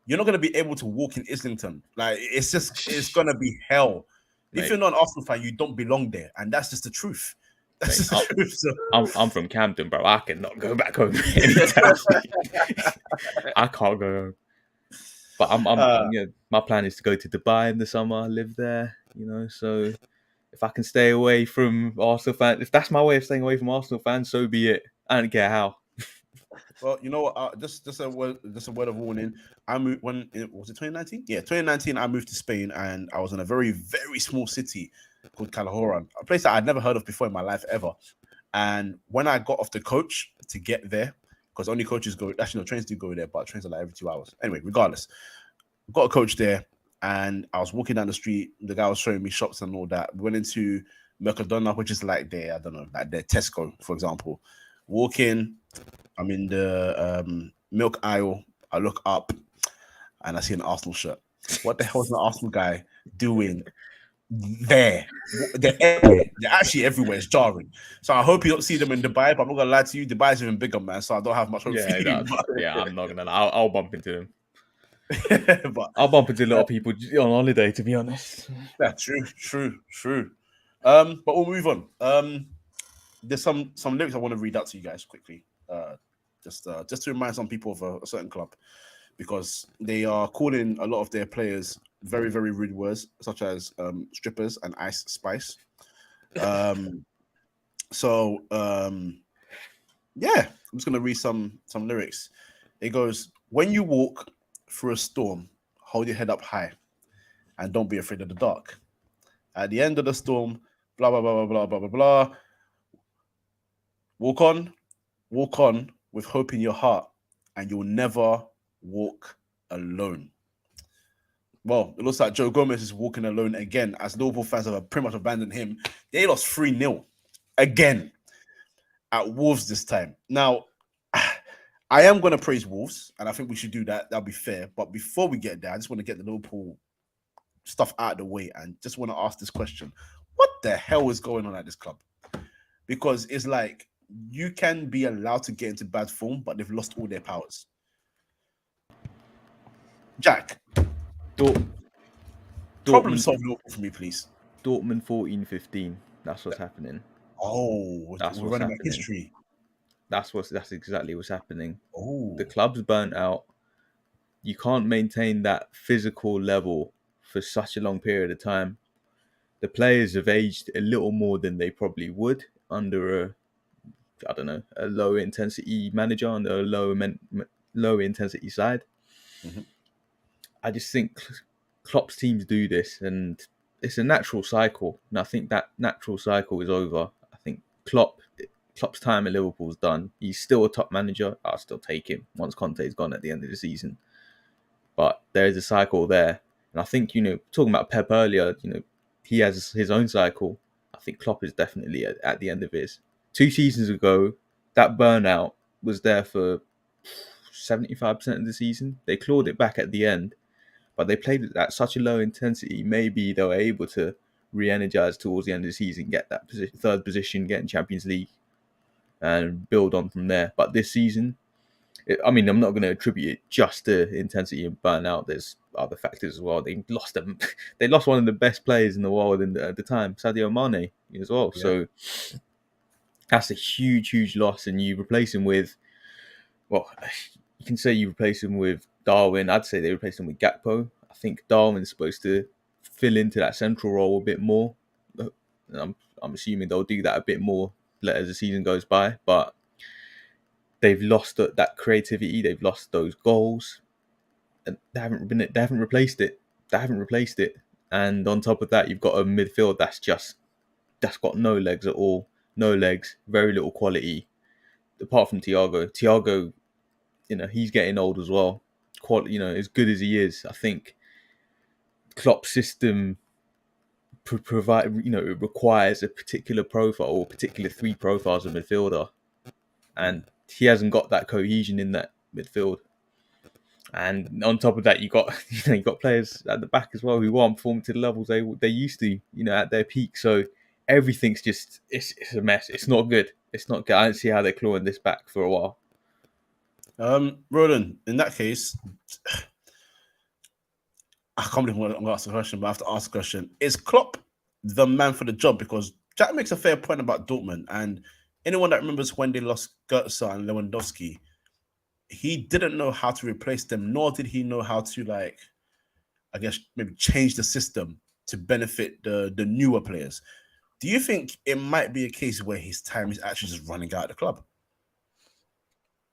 You're not going to be able to walk in Islington. Like it's going to be hell. If you're not an Arsenal fan, you don't belong there, and that's just the truth. That's just the truth. So. I'm from Camden, bro. I cannot go back home anytime. I can't go home. But my plan is to go to Dubai in the summer, live there. So if I can stay away from Arsenal fans, if that's my way of staying away from Arsenal fans, so be it. I don't care how. Well, you know what? Just a word of warning. I moved was it 2019? Yeah, 2019. I moved to Spain, and I was in a very, very small city called Calahoran, a place that I'd never heard of before in my life ever. And when I got off the coach to get there, because only coaches go, actually no, trains do go there, but trains are like every 2 hours. Anyway, regardless, got a coach there, and I was walking down the street. The guy was showing me shops and all that. We went into Mercadona, which is like their Tesco, for example. Walk in. I'm in the milk aisle. I look up and I see an Arsenal shirt. What the hell is an Arsenal guy doing there? They're actually everywhere. It's jarring. So I hope you don't see them in Dubai, but I'm not going to lie to you. Dubai is even bigger, man. So I don't have much hope for you. I'm not going to lie. I'll bump into them. But I'll bump into a lot of people on holiday, to be honest. Yeah, true. But we'll move on. There's some lyrics I want to read out to you guys quickly. Just to remind some people of a certain club, because they are calling a lot of their players very, very rude words, such as strippers and ice spice. Yeah, I'm just gonna read some lyrics. It goes, "When you walk through a storm, hold your head up high, and don't be afraid of the dark. At the end of the storm, blah blah blah blah blah blah blah. Walk on with hope in your heart, and you'll never walk alone." Well, it looks like Joe Gomez is walking alone again, as Liverpool fans have pretty much abandoned him. They lost 3-0 again at Wolves this time. Now, I am going to praise Wolves, and I think we should do that. That'll be fair. But before we get there, I just want to get the Liverpool stuff out of the way and just want to ask this question. What the hell is going on at this club? Because it's like, you can be allowed to get into bad form, but they've lost all their powers. Jack, problem solved for me, please. Dortmund 14-15. That's what's happening. Oh, that's what's running happening. History. That's exactly what's happening. Oh, the club's burnt out. You can't maintain that physical level for such a long period of time. The players have aged a little more than they probably would under a low intensity manager on a low intensity side. Mm-hmm. I just think Klopp's teams do this, and it's a natural cycle. And I think that natural cycle is over. I think Klopp's time at Liverpool is done. He's still a top manager. I'll still take him once Conte's gone at the end of the season. But there is a cycle there. And I think, talking about Pep earlier, he has his own cycle. I think Klopp is definitely at the end of his. 2 seasons ago, that burnout was there for 75% of the season. They clawed it back at the end, but they played it at such a low intensity. Maybe they were able to re-energize towards the end of the season, get that third position, get in Champions League, and build on from there. But this season, I mean, I'm not going to attribute it just to intensity and burnout. There's other factors as well. They lost them. They lost one of the best players in the world at the time, Sadio Mane, as well. Yeah. So that's a huge, huge loss. And you replace him with, well, you can say you replace him with Darwin. I'd say they replaced him with Gakpo. I think Darwin's supposed to fill into that central role a bit more. I'm assuming they'll do that a bit more as the season goes by, but they've lost that creativity. They've lost those goals, and they haven't replaced it. And on top of that, you've got a midfield that's got no legs at all. No legs, very little quality. Apart from Thiago, he's getting old as well. As good as he is, I think Klopp's system it requires a particular profile or particular three profiles of midfielder, and he hasn't got that cohesion in that midfield. And on top of that, you got players at the back as well who aren't performing to the levels they used to, at their peak. So everything's just it's a mess. It's not good. It's not good. I don't see how they're clawing this back for a while. Roland, in that case, I can't believe I'm going to ask the question, but I have to ask the question. Is Klopp the man for the job? Because Jack makes a fair point about Dortmund, and anyone that remembers when they lost Götze and Lewandowski, he didn't know how to replace them, nor did he know how to, I guess, maybe change the system to benefit the newer players. Do you think it might be a case where his time is actually just running out of the club?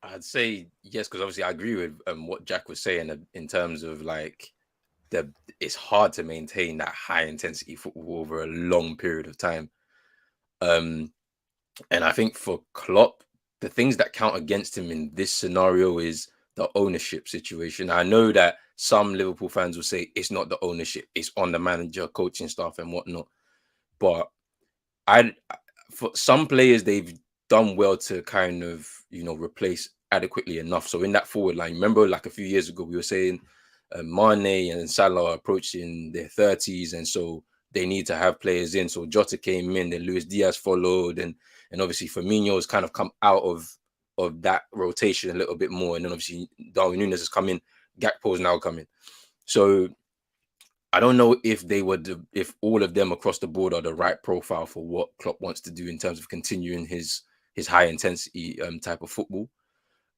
I'd say yes, because obviously I agree with what Jack was saying in terms of it's hard to maintain that high intensity football over a long period of time. And I think for Klopp, the things that count against him in this scenario is the ownership situation. I know that some Liverpool fans will say it's not the ownership, it's on the manager, coaching staff and whatnot. But for some players, they've done well to kind of, replace adequately enough. So in that forward line, remember a few years ago, we were saying Mane and Salah are approaching their 30s, and so they need to have players in. So Jota came in, then Luis Diaz followed, and obviously Firmino has kind of come out of that rotation a little bit more, and then obviously Darwin Núñez has come in, Gakpo's now coming. So I don't know if if all of them across the board are the right profile for what Klopp wants to do in terms of continuing his high intensity type of football.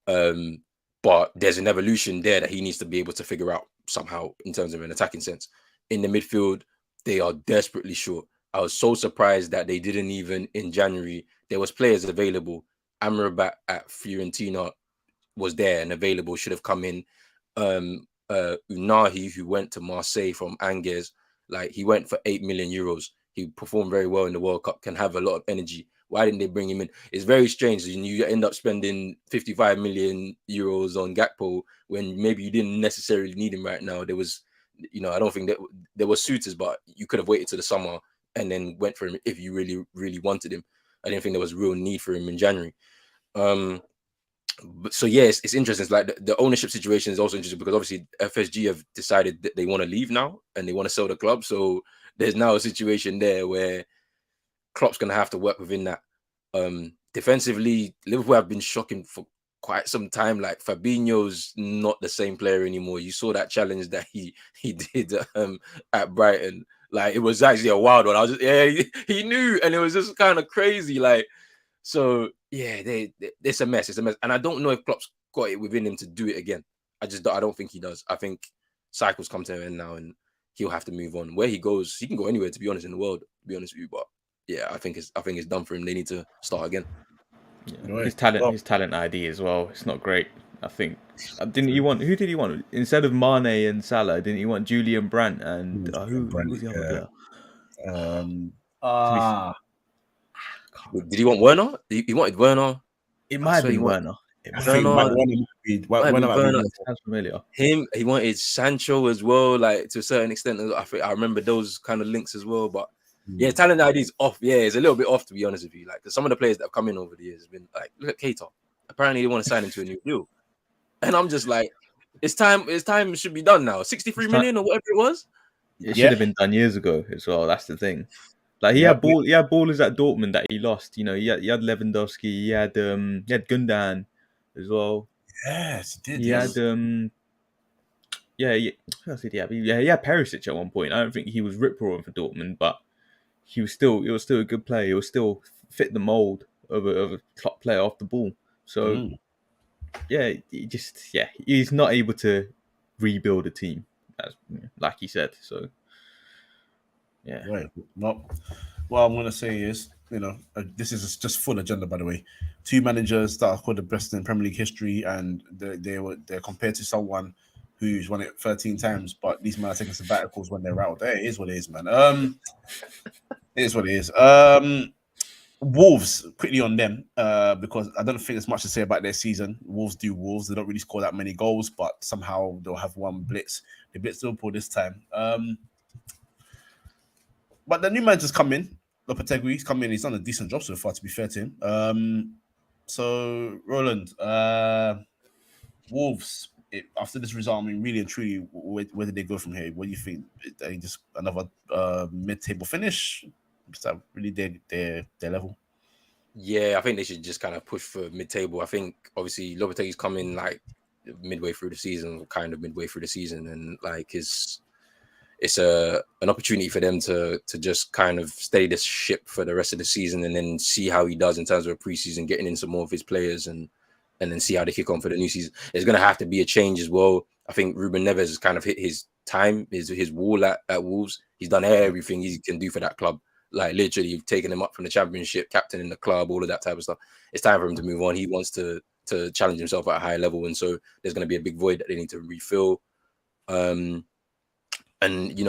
But there's an evolution there that he needs to be able to figure out somehow in terms of an attacking sense. In the midfield, they are desperately short. I was so surprised that they didn't even in January. There was players available. Amrabat at Fiorentina was there and available, should have come in. Unahi, who went to Marseille from Angers, he went for 8 million euros. He performed very well in the World Cup, can have a lot of energy. Why didn't they bring him in? It's very strange. You end up spending 55 million euros on Gakpo when maybe you didn't necessarily need him right now. There was, I don't think that there were suitors, but you could have waited till the summer and then went for him if you really, really wanted him. I didn't think there was real need for him in January. So yes, it's interesting. It's the ownership situation is also interesting because obviously FSG have decided that they want to leave now and they want to sell the club. So there's now a situation there where Klopp's going to have to work within that. Defensively, Liverpool have been shocking for quite some time. Fabinho's not the same player anymore. You saw that challenge that he did at Brighton. It was actually a wild one. I was just, he knew, and it was just kind of crazy. So yeah, it's a mess. It's a mess, and I don't know if Klopp's got it within him to do it again. I don't think he does. I think cycles come to an end now, and he'll have to move on. Where he goes, he can go anywhere. To be honest, in the world, to be honest with you, but yeah, I think it's done for him. They need to start again. Yeah. His talent ID as well. It's not great. I think. Who did he want instead of Mane and Salah? Didn't he want Julian Brandt and who was the other player? Did he want Werner? He wanted Werner. It might have been Werner. I think Werner might be sounds familiar. He wanted Sancho as well, to a certain extent. I remember those kind of links as well. But yeah, talent ID is off. Yeah, it's a little bit off, to be honest with you. Because some of the players that have come in over the years have been look at Keita. Apparently they want to sign him to a new deal. And I'm just it's time should be done now. 63 million or whatever it was. It should have been done years ago as well. That's the thing. He had ballers at Dortmund that he lost. He had Lewandowski, he had Gundogan as well. Yes, he did. He Yes. had who else did he have? He had Perisic at one point. I don't think he was rip roaring for Dortmund, but it was still a good player. He was still fit the mold of a top player off the ball. So he's not able to rebuild a team, like he said. So yeah, Right. Well, what I'm gonna say is, this is just full agenda, by the way. Two managers that are called the best in Premier League history, and they're compared to someone who's won it 13 times, but these men are taking sabbaticals when they're out. It is what it is, man. It is what it is. Wolves, quickly on them, because I don't think there's much to say about their season. Wolves do Wolves. They don't really score that many goals, but somehow they'll have one blitz. They blitzed Liverpool this time. But the new manager's come in. Lopetegui's come in. He's done a decent job so far, to be fair to him. So, Roland, Wolves, after this result, I mean, really and truly, where did they go from here? What do you think? Are they just another mid-table finish? Is that really their level? Yeah, I think they should just kind of push for mid-table. I think obviously Lopetegui's coming like midway through the season, and like it's an opportunity for them to just kind of steady this ship for the rest of the season, and then see how he does in terms of a preseason, getting in some more of his players, and then see how they kick on for the new season. There's going to have to be a change as well. I think Ruben Neves has kind of hit his time, his wall at Wolves. He's done everything he can do for that club. Like literally taking him up from the Championship, captain in the club, all of that type of stuff. It's time for him to move on. He wants to challenge himself at a high level, and so there's going to be a big void that they need to refill. And it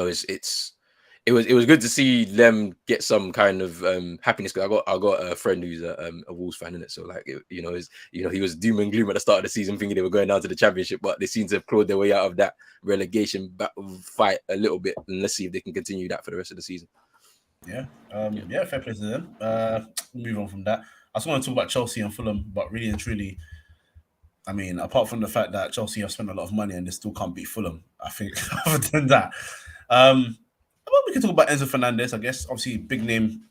was good to see them get some kind of happiness. Because I got a friend who's a Wolves fan in it, so like he was doom and gloom at the start of the season, thinking they were going down to the Championship, but they seem to have clawed their way out of that relegation fight a little bit. And let's see if they can continue that for the rest of the season. Yeah, fair play to them. Move on from that. I just want to talk about Chelsea and Fulham, but really and truly, I mean, apart from the fact that Chelsea have spent a lot of money and they still can't beat Fulham, I think other than that, we can talk about Enzo Fernandez, I guess. Obviously, big name.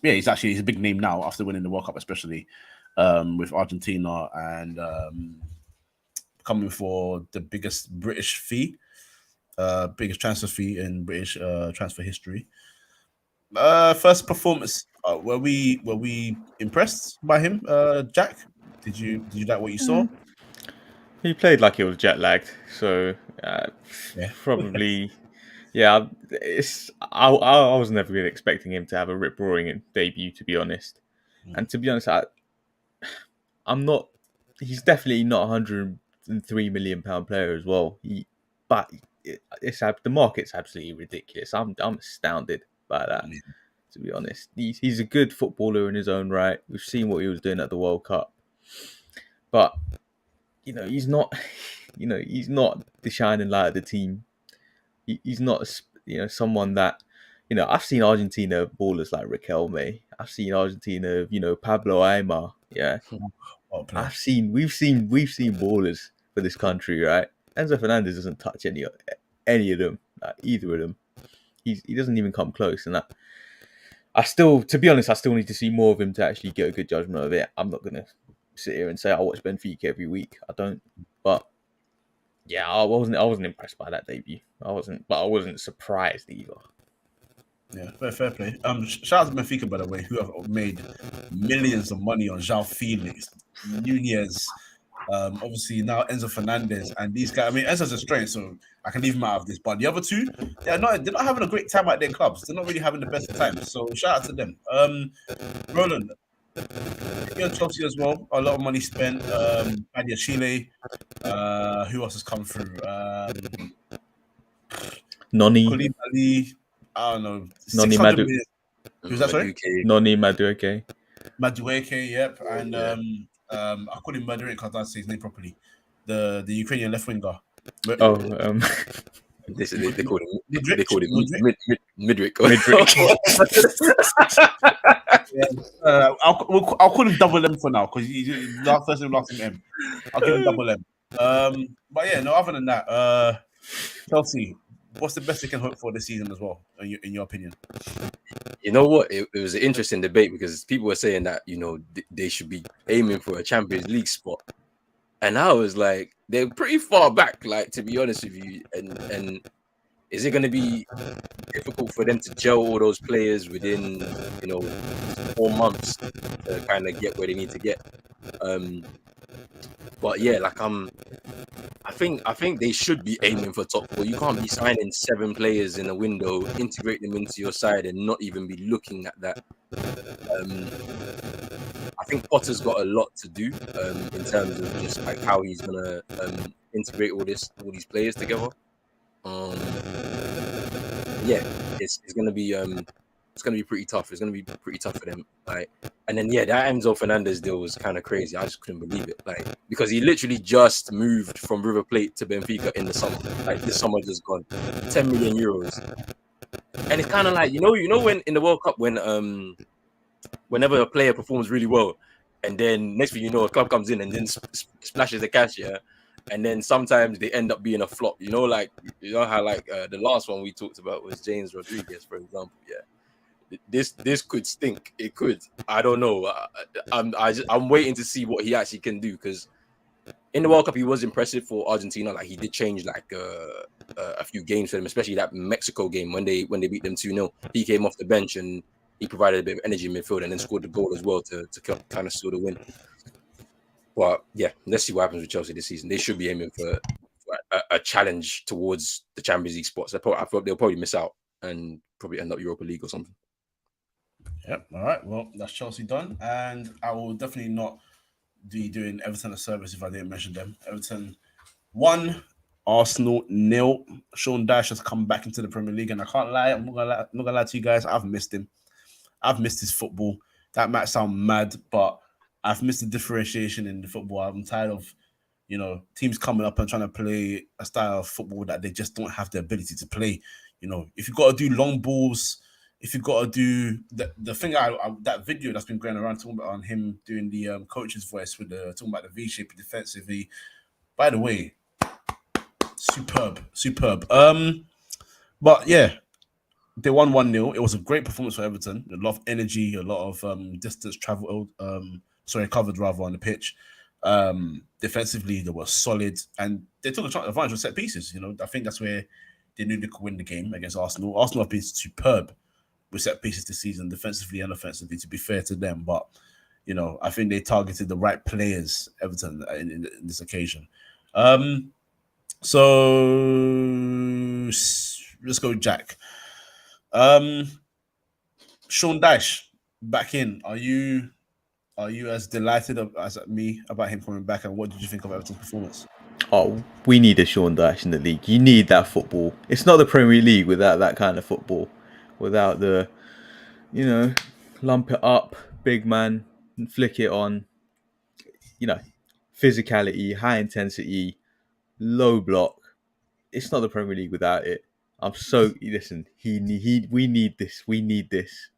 Yeah, he's a big name now after winning the World Cup, especially with Argentina, and coming for the biggest British fee, biggest transfer fee in British transfer history. First performance, were we impressed by him, Jack? Did you like what you saw? He played like he was jet lagged, so probably. Yeah, I was never really expecting him to have a rip roaring debut, to be honest. And to be honest, I'm not. He's definitely not £103 million player as well. But the market's absolutely ridiculous. I'm astounded by that. To be honest, he's a good footballer in his own right. We've seen what he was doing at the World Cup, but he's not. He's not the shining light of the team. He's not, someone that, I've seen Argentina ballers like Riquelme. I've seen Argentina, Pablo Aimar. Yeah, we've seen ballers for this country, right? Enzo Fernandez doesn't touch any of them, either of them. He doesn't even come close, and that. To be honest, I still need to see more of him to actually get a good judgment of it. I'm not gonna sit here and say I watch Benfica every week. I don't, but. Yeah, I wasn't impressed by that debut. I wasn't surprised either. Yeah, fair play. Shout out to Benfica, by the way, who have made millions of money on João Felix, Nunez, obviously now Enzo Fernandez, and these guys. I mean, Enzo's a strength, so I can leave him out of this. But the other two, they're not having a great time at their clubs. They're not really having the best of times. So shout out to them. Roland, you're Chelsea as well. A lot of money spent. Adia Chile. Who else has come through? Noni. Ali, I don't know. Noni Madu. Who's that? Sorry. Noni Madueke. Madueke, yep. And I call him Madueke because I don't say his name properly. The Ukrainian left winger. They call him Midrick. I'll call him Double M for now because he's first name, last name M. I'll give him Double M. But yeah, no. Other than that, Chelsea, what's the best they can hope for this season as well, in your opinion? You know what? It was an interesting debate because people were saying that they should be aiming for a Champions League spot, And I was like, they're pretty far back, like, to be honest with you. And is it going to be difficult for them to gel all those players within, 4 months to kind of get where they need to get? But yeah, like I think they should be aiming for top four. You can't be signing 7 players in a window, integrate them into your side, and not even be looking at that. I think Potter's got a lot to do in terms of just like how he's gonna integrate all these players together. Yeah, it's gonna be pretty tough. It's gonna be pretty tough for them. Like, and then yeah, that Enzo Fernandez deal was kind of crazy. I just couldn't believe it. Like, because he literally just moved from River Plate to Benfica in the summer. Like, this summer just gone, 10 million euros. And it's kind of like, when in the World Cup, when whenever a player performs really well, and then next thing you know, a club comes in and then splashes the cash, yeah. And then sometimes they end up being a flop. Like how like the last one we talked about was James Rodriguez, for example. Yeah, this could stink. It could. I don't know. I'm waiting to see what he actually can do, because in the World Cup he was impressive for Argentina. Like, he did change like a few games for them, especially that Mexico game when they beat them 2-0. He came off the bench and he provided a bit of energy in midfield and then scored the goal as well to kind of seal the win. But yeah, let's see what happens with Chelsea this season. They should be aiming for a challenge towards the Champions League spots. I thought they'll probably miss out and probably end up Europa League or something. Yep. All right. Well, that's Chelsea done, and I will definitely not be doing Everton a service if I didn't mention them. Everton 1, Arsenal 0. Sean Dyche has come back into the Premier League, and I can't lie. I'm not gonna lie to you guys. I've missed him. I've missed his football. That might sound mad, but I've missed the differentiation in the football. I'm tired of, teams coming up and trying to play a style of football that they just don't have the ability to play. If you've got to do long balls, if you've got to do the thing, that video that's been going around talking about on him doing the coach's voice with talking about the V-shape defensively. By the way, superb. But yeah, they won 1-0. It was a great performance for Everton. A lot of energy, a lot of distance traveled, covered rather on the pitch. Defensively, they were solid, and they took advantage of set pieces. I think that's where they knew they could win the game against Arsenal. Arsenal have been superb with set pieces this season, defensively and offensively, to be fair to them. But, I think they targeted the right players, Everton, in this occasion. So let's go, Jack. Sean Dyche back in. Are you as delighted as me about him coming back, and what did you think of Everton's performance? Oh, we need a Sean Dyche in the league. You need that football. It's not the Premier League without that kind of football. Without the, lump it up, big man, flick it on. Physicality, high intensity, low block. It's not the Premier League without it. Listen. We need this. We need this.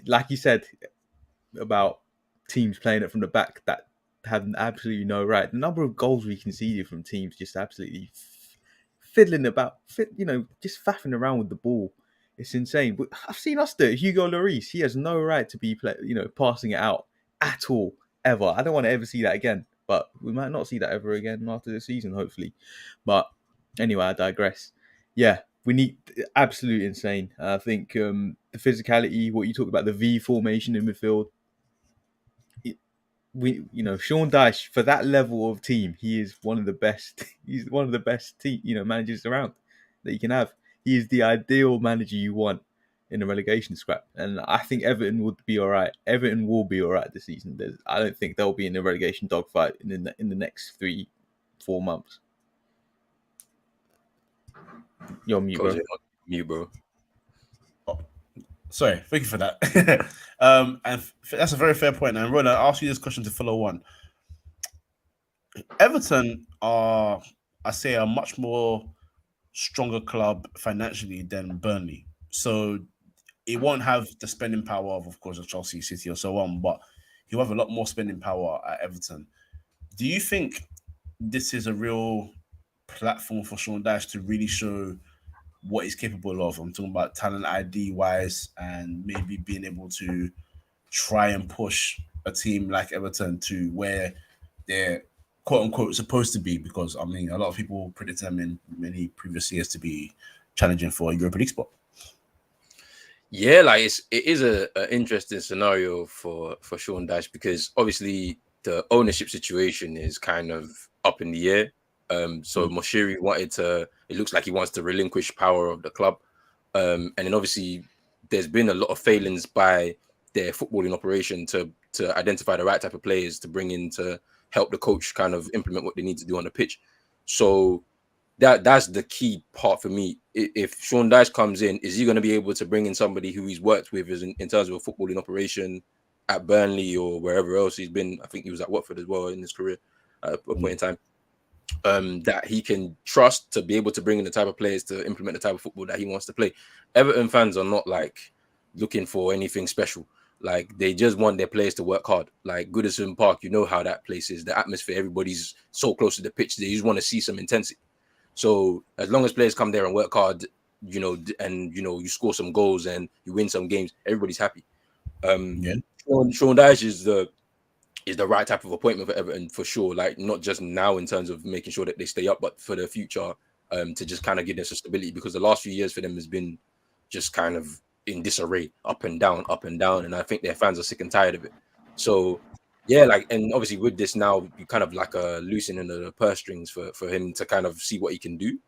Like you said about teams playing it from the back that have absolutely no right. The number of goals we conceded from teams just absolutely fiddling about, just faffing around with the ball. It's insane. But I've seen us do it. Hugo Lloris, he has no right to be passing it out at all, ever. I don't want to ever see that again. But we might not see that ever again after the season, hopefully. But anyway, I digress. Yeah, we need absolute insane. I think the physicality, what you talked about, the V formation in midfield. Sean Dyche, for that level of team, he is one of the best. He's one of the best managers around that you can have. He is the ideal manager you want in a relegation scrap, and I think Everton would be all right. Everton will be all right this season. I don't think they'll be in a relegation dogfight in the next 3-4 months. You're mute, bro. Mute, bro. Oh, sorry, thank you for that. And that's a very fair point. And Rona, I'll ask you this question to follow on. Everton are, I say, a much more stronger club financially than Burnley. So it won't have the spending power of course, of Chelsea, City, or so on, but he'll have a lot more spending power at Everton. Do you think this is a real platform for Sean Dyche to really show what he's capable of? I'm talking about talent ID wise, and maybe being able to try and push a team like Everton to where they're quote unquote supposed to be, because I mean a lot of people predict them in many previous years to be challenging for a Europa League spot. Yeah, like it is a interesting scenario for Sean Dyche, because obviously the ownership situation is kind of up in the air. So Moshiri it looks like he wants to relinquish power of the club. And then obviously there's been a lot of failings by their footballing operation to identify the right type of players to bring in to help the coach kind of implement what they need to do on the pitch. So that's the key part for me. If Sean Dyche comes in, is he going to be able to bring in somebody who he's worked with in terms of a footballing operation at Burnley or wherever else he's been? I think he was at Watford as well in his career at a point in time. That he can trust to be able to bring in the type of players to implement the type of football that he wants to play. Everton fans are not like looking for anything special. Like they just want their players to work hard. Like Goodison Park, you know how that place is. The atmosphere, everybody's so close to the pitch. They just want to see some intensity. So as long as players come there and work hard, and you score some goals and you win some games, everybody's happy. Sean Dyche is the right type of appointment for Everton for sure. Like not just now in terms of making sure that they stay up, but for the future, to just kind of give them some stability, because the last few years for them has been just kind of in disarray, up and down, and I think their fans are sick and tired of it. So yeah, like, and obviously with this now, you kind of like a loosening of the purse strings for him to kind of see what he can do.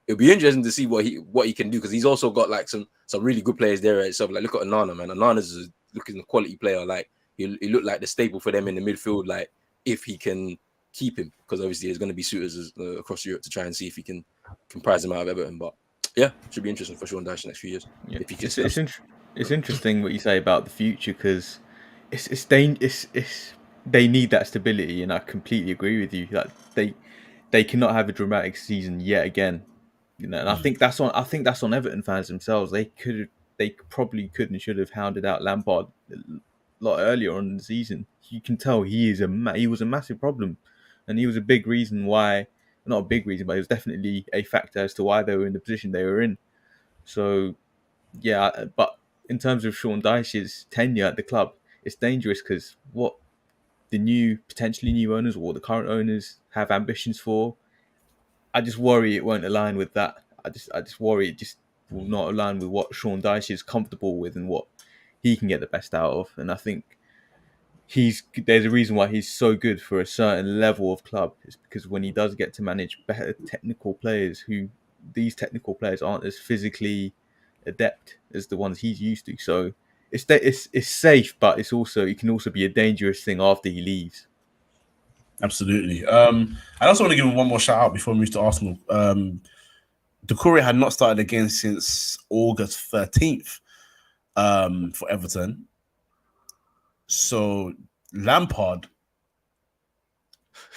It'll be interesting to see what he can do, because he's also got like some really good players there itself. Like look at Onana, man. Onana's looking a quality player. Like he looked like the staple for them in the midfield. Like if he can keep him, because obviously there's going to be suitors across Europe to try and see if he can prize him out of Everton. But yeah, should be interesting for Sean Dyche next few years. Yeah. If he can. It's interesting what you say about the future, because it's they need that stability, and I completely agree with you that they cannot have a dramatic season yet again. And I think that's on Everton fans themselves. They probably could and should have hounded out Lampard a lot earlier on in the season. You can tell he was a massive problem, and he was a big reason why. Not a big reason, but it was definitely a factor as to why they were in the position they were in. So yeah, but in terms of Sean Dyche's tenure at the club, it's dangerous, because what the potentially new owners or the current owners have ambitions for, I just worry it won't align with that. I just worry it just will not align with what Sean Dyche is comfortable with and what he can get the best out of. And I think there's a reason why he's so good for a certain level of club. It's because when he does get to manage better technical players, these technical players aren't as physically adept as the ones he's used to. So it's safe, but it can also be a dangerous thing after he leaves. Absolutely. I also want to give him one more shout out before we move to Arsenal. Doucouré had not started again since August 13th for Everton. So Lampard,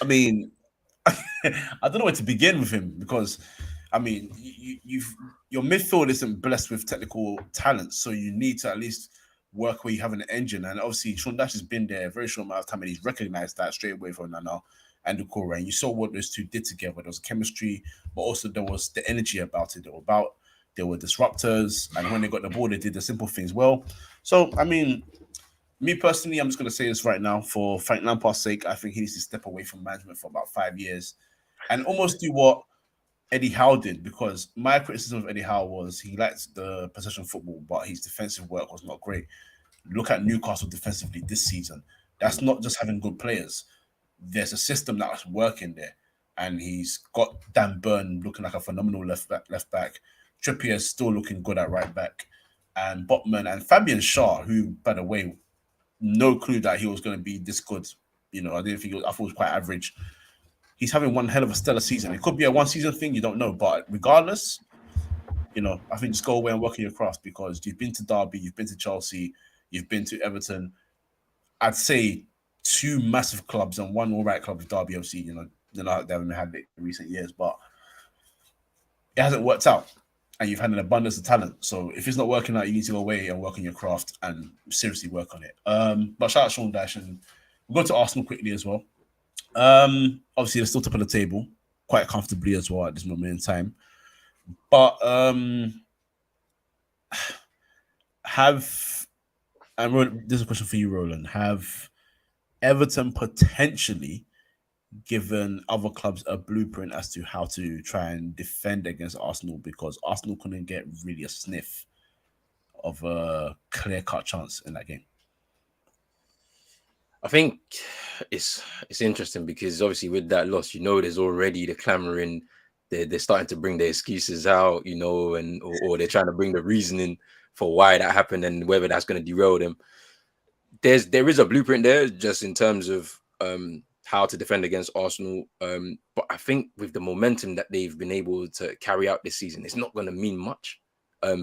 I mean, I don't know where to begin with him, because I mean, your midfield isn't blessed with technical talent, so you need to at least work where you have an engine. And obviously, Sean Dyche has been there a very short amount of time, and he's recognized that straight away from Nana and Doucouré. And you saw what those two did together. There was chemistry, but also there was the energy about it. They were disruptors, and when they got the ball, they did the simple things well. So, I mean, me personally, I'm just going to say this right now. For Frank Lampard's sake, I think he needs to step away from management for about 5 years and almost do what Eddie Howe did, because my criticism of Eddie Howe was he liked the possession football, but his defensive work was not great. Look at Newcastle defensively this season. That's not just having good players. There's a system that's working there, and he's got Dan Burn looking like a phenomenal left back. Trippier still looking good at right back, and Botman and Fabian Schär, who, by the way, no clue that he was going to be this good. I didn't think I thought he was quite average. He's having one hell of a stellar season. It could be a one-season thing, you don't know. But regardless, I think just go away and work on your craft, because you've been to Derby, you've been to Chelsea, you've been to Everton. I'd say 2 massive clubs and 1 all right club with Derby, obviously, they haven't had it in recent years, but it hasn't worked out. And you've had an abundance of talent. So if it's not working out, you need to go away and work on your craft and seriously work on it. But shout out Sean Dyche, and we'll go to Arsenal quickly as well. Obviously, they're still top of the table quite comfortably as well at this moment in time. But this is a question for you, Roland. Have Everton potentially given other clubs a blueprint as to how to try and defend against Arsenal, because Arsenal couldn't get really a sniff of a clear-cut chance in that game? I think it's interesting because obviously with that loss, there's already the clamoring. They're starting to bring their excuses out, and or they're trying to bring the reasoning for why that happened and whether that's going to derail them. There is a blueprint there just in terms of how to defend against Arsenal. But I think with the momentum that they've been able to carry out this season, it's not going to mean much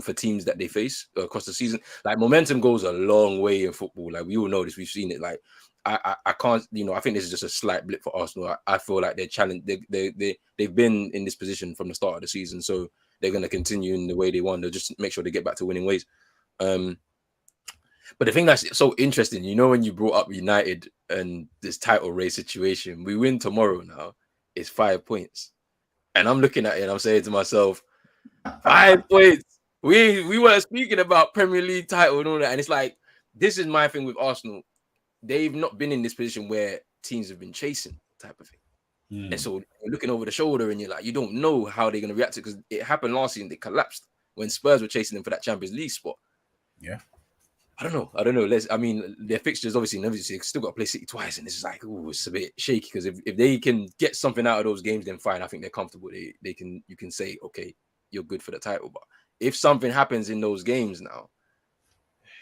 for teams that they face across the season. Like, momentum goes a long way in football. Like, we all know this, we've seen it. Like, I can't, I think this is just a slight blip for Arsenal. I feel like they're challenged. They've been in this position from the start of the season, so they're going to continue in the way they want. They'll just make sure they get back to winning ways. But the thing that's so interesting, when you brought up United and this title race situation, we win tomorrow now, it's 5 points. And I'm looking at it and I'm saying to myself, 5 points. We weren't speaking about Premier League title and all that. And it's like, this is my thing with Arsenal. They've not been in this position where teams have been chasing type of thing. And so you're looking over the shoulder and you're like, you don't know how they're going to react to it, because it happened last season. They collapsed when Spurs were chasing them for that Champions League spot. Yeah. I don't know. Their fixtures obviously they've still got to play City twice, and it's like, it's a bit shaky, because if they can get something out of those games, then fine. I think they're comfortable. You can say, okay, you're good for the title. But if something happens in those games now,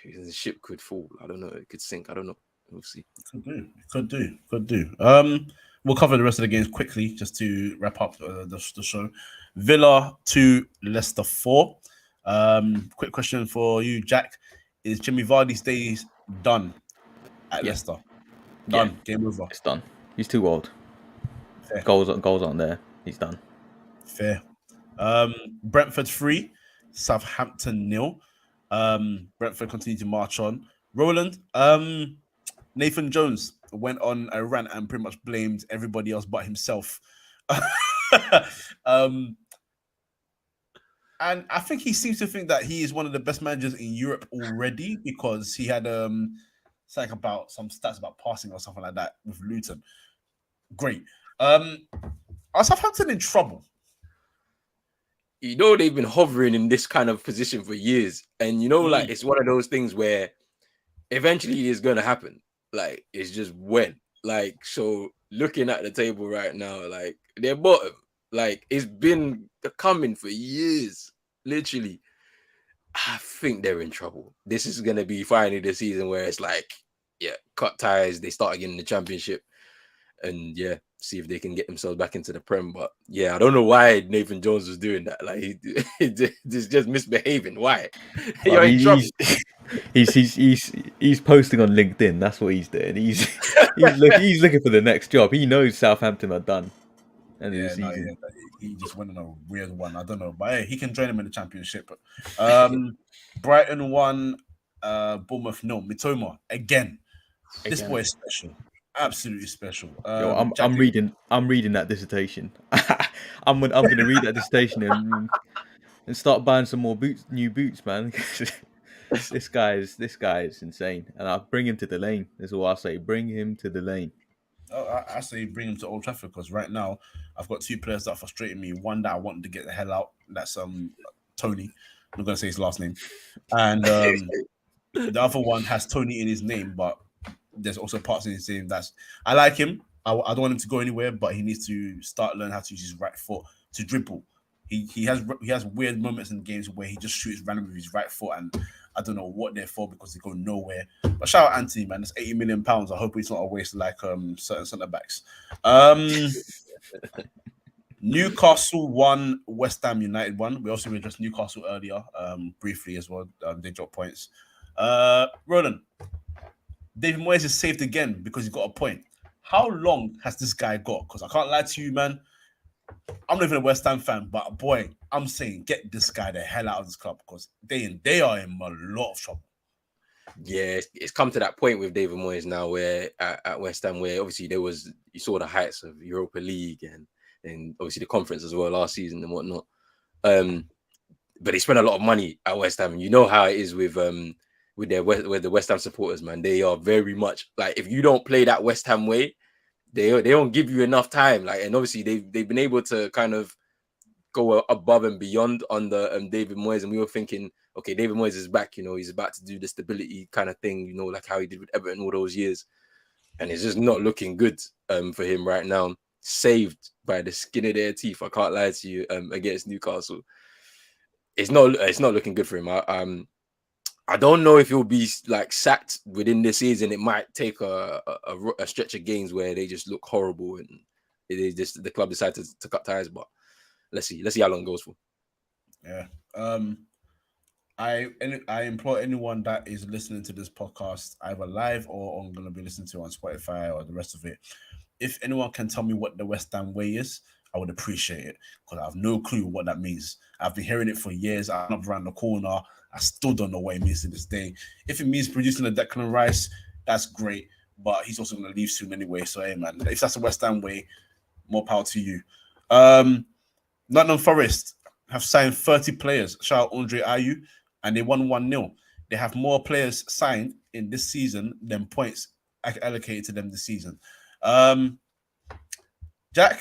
the ship could fall. I don't know. It could sink. I don't know. We'll see. Could do. We'll cover the rest of the games quickly just to wrap up the show. Villa 2, Leicester 4. Quick question for you, Jack. Is Jimmy Vardy's days done at Leicester? Done. Yeah. Game over. It's done. He's too old. Fair. Goals aren't there. He's done. Fair. Brentford 3, Southampton 0. Brentford continue to march on. Roland, Nathan Jones went on a rant and pretty much blamed everybody else but himself. And I think he seems to think that he is one of the best managers in Europe already, because he had something about some stats about passing or something like that with Luton. Great. Are Southampton in trouble? They've been hovering in this kind of position for years. And like, it's one of those things where eventually it's going to happen. Like, it's just when. Like, so looking at the table right now, like, they're bottom. Like, it's been coming for years, literally. I think they're in trouble. This is going to be finally the season where it's like, cut ties. They start again in the Championship. And, see if they can get themselves back into the Prem. But, I don't know why Nathan Jones was doing that. Like, he's just misbehaving. Why? You're in trouble. He's posting on LinkedIn. That's what he's doing. He's looking for the next job. He knows Southampton are done. He just went on a weird one. I don't know, but hey, he can join him in the Championship. Brighton 1, Bournemouth 0. Mitoma again. This boy is special, absolutely special. I'm reading that dissertation. I'm gonna read that dissertation and start buying some more new boots, man. This guy is insane, and I'll bring him to the lane. That's all I say. Bring him to the lane. I say bring him to Old Trafford, because right now I've got two players that are frustrating me. One that I want to get the hell out. That's Tony. I'm not gonna say his last name. And the other one has Tony in his name, but there's also parts in his name that's I like him. I don't want him to go anywhere, but he needs to start learning how to use his right foot to dribble. He has weird moments in games where he just shoots randomly with his right foot, and I don't know what they're for, because they go nowhere. But shout out Anthony, man. That's £80 million. I hope it's not a waste like certain centre backs. Newcastle 1, West Ham United 1. We also addressed Newcastle earlier, briefly as well. They dropped points. Roland, David Moyes is saved again because he's got a point. How long has this guy got? Because I can't lie to you, man. I'm not even a West Ham fan, but boy, I'm saying get this guy the hell out of this club, because they are in a lot of trouble. Yeah, it's come to that point with David Moyes now, where at West Ham, where obviously you saw the heights of Europa League and obviously the conference as well last season and whatnot. But they spent a lot of money at West Ham. You know how it is with the West Ham supporters, man. They are very much like, if you don't play that West Ham way, they don't give you enough time. Like, and obviously they've been able to kind of go above and beyond under David Moyes, and we were thinking, okay, David Moyes is back. You know, he's about to do the stability kind of thing. You know, like how he did with Everton all those years, and it's just not looking good for him right now. Saved by the skin of their teeth. I can't lie to you. Against Newcastle, it's not looking good for him. I don't know if he'll be like sacked within this season. It might take a stretch of games where they just look horrible and the club decide to cut ties. But let's see how long it goes for. Yeah. I implore anyone that is listening to this podcast, either live or I'm going to be listening to it on Spotify or the rest of it. If anyone can tell me what the West Ham way is, I would appreciate it, because I have no clue what that means. I've been hearing it for years. I'm up around the corner. I still don't know what it means to this day. If it means producing a Declan Rice, that's great. But he's also going to leave soon anyway. So, hey, man, if that's the West Ham way, more power to you. Nottingham Forest have signed 30 players. Shout out Andre Ayew, and they won 1-0. They have more players signed in this season than points allocated to them this season. Jack,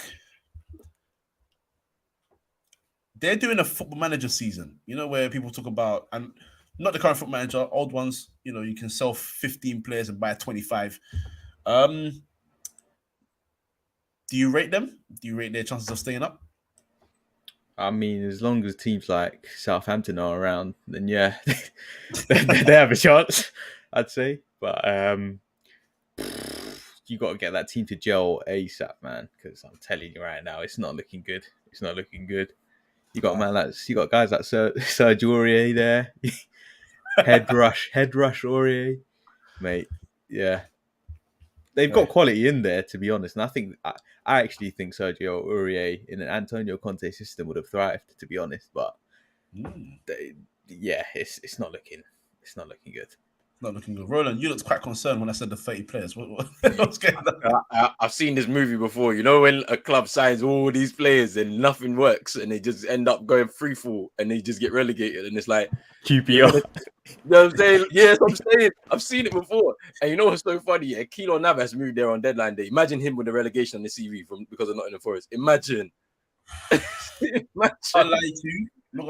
they're doing a football manager season, you know, where people talk about, and not the current football manager, old ones, you know, you can sell 15 players and buy 25. Do you rate them? Do you rate their chances of staying up? I mean, as long as teams like Southampton are around, then yeah, they have a chance, I'd say. But you got to get that team to gel ASAP, man, because I'm telling you right now, it's not looking good. It's not looking good. You got guys like Serge Aurier there, head rush Aurier, mate. Yeah, they've got quality in there, to be honest. And I actually think Sergio Aurier in an Antonio Conte system would have thrived, to be honest. But it's not looking good. Not looking good. Roland, you looked quite concerned when I said the 30 players. What's going on? I've seen this movie before. You know, when a club signs all these players and nothing works and they just end up going free fall and they just get relegated, and it's like QPR. You know what I'm saying? Yes, I'm saying. I've seen it before. And you know what's so funny? Yeah, Keylor Navas moved there on deadline day. Imagine him with the relegation on the CV because of Nottingham Forest. Imagine. Not gonna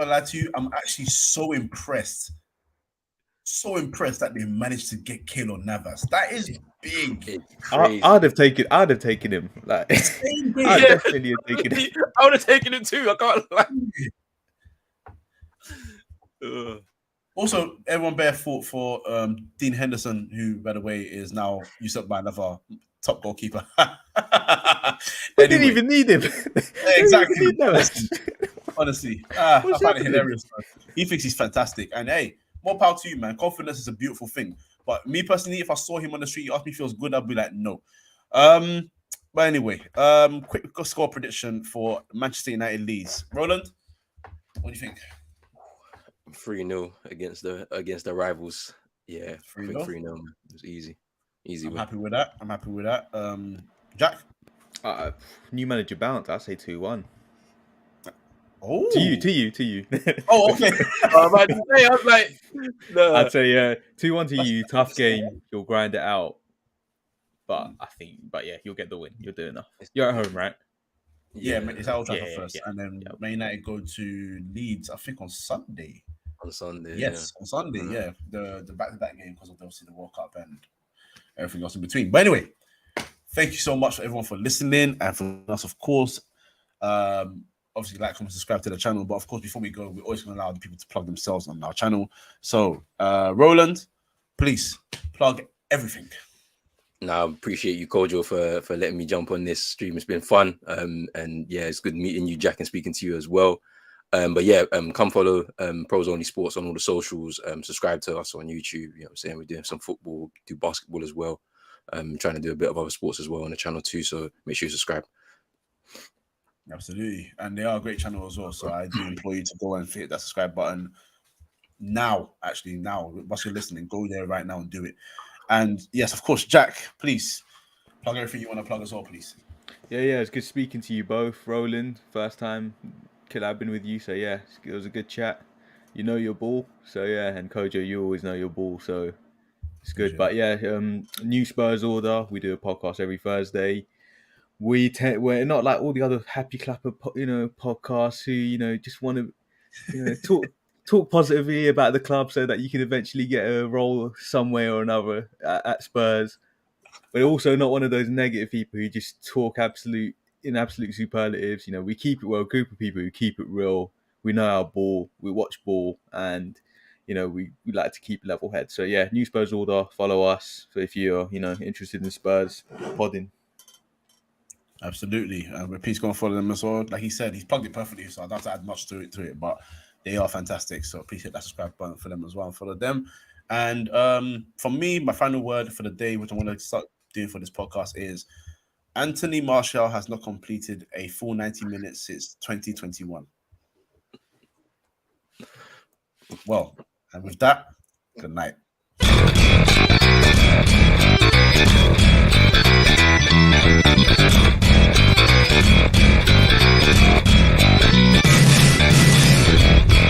lie to you. I'm actually so impressed. So impressed that they managed to get Keylor Navas. That is big. I'd have taken him. Like, I'd definitely have taken him. I would have taken him too. I can't lie. Also, everyone bear fault for Dean Henderson, who, by the way, is now usurped by another top goalkeeper. We didn't even need him. Exactly. Honestly, I find it hilarious. He thinks he's fantastic. And hey, more power to you, man. Confidence is a beautiful thing. But me personally, if I saw him on the street, he asked me if he was good, I'd be like, no. But anyway, quick score prediction for Manchester United Leeds. Roland, what do you think? 3-0 against the rivals. Yeah, 3-0. 3-0. It was easy. I'm happy with that. Jack? New manager bounce. I say 2-1. Oh, to you. Oh, okay. I was like, no. I'd say 2-1 to you. Tough game. You'll grind it out. But yeah, you'll get the win. You'll do enough. You're at home, right? Yeah, it's Old Trafford first, and then Man United go to Leeds, I think, on Sunday. On Sunday, yes, on Sunday, yeah. The back-to-back game because of obviously the World Cup and everything else in between. But anyway, thank you so much for everyone for listening, and for us, of course. Obviously, like, comment, subscribe to the channel. But of course, before we go, we're always going to allow the people to plug themselves on our channel. So, Roland, please plug everything. Now, I appreciate you, Kojo, for letting me jump on this stream. It's been fun. And yeah, it's good meeting you, Jack, and speaking to you as well. But yeah, come follow Pros Only Sports on all the socials. Subscribe to us on YouTube. You know what I'm saying? We're doing some football, do basketball as well. Trying to do a bit of other sports as well on the channel too. So make sure you subscribe. Absolutely. And they are a great channel as well. So I do implore you to go and hit that subscribe button now. Actually, now, once you're listening, go there right now and do it. And yes, of course, Jack, please plug everything you want to plug as well, please. Yeah, it's good speaking to you both. Roland, first time collabing with you. So yeah, it was a good chat. You know your ball. So yeah, and Kojo, you always know your ball. So it's good. But yeah, new Spurs order. We do a podcast every Thursday. we're not like all the other happy clapper podcasts who just want to talk positively about the club so that you can eventually get a role somewhere or another at Spurs. But also not one of those negative people who just talk absolute superlatives. We keep it well. A group of people who keep it real. We know our ball. We watch ball, and we like to keep level head. So yeah, new Spurs order. Follow us if you're interested in Spurs podding. Absolutely, please go and follow them as well. Like he said, he's plugged it perfectly, so I don't have to add much to it. But they are fantastic, so please hit that subscribe button for them as well and follow them. And for me, my final word for the day, which I want to start doing for this podcast, is Anthony Martial has not completed a full 90 minutes since 2021. Well, and with that, good night.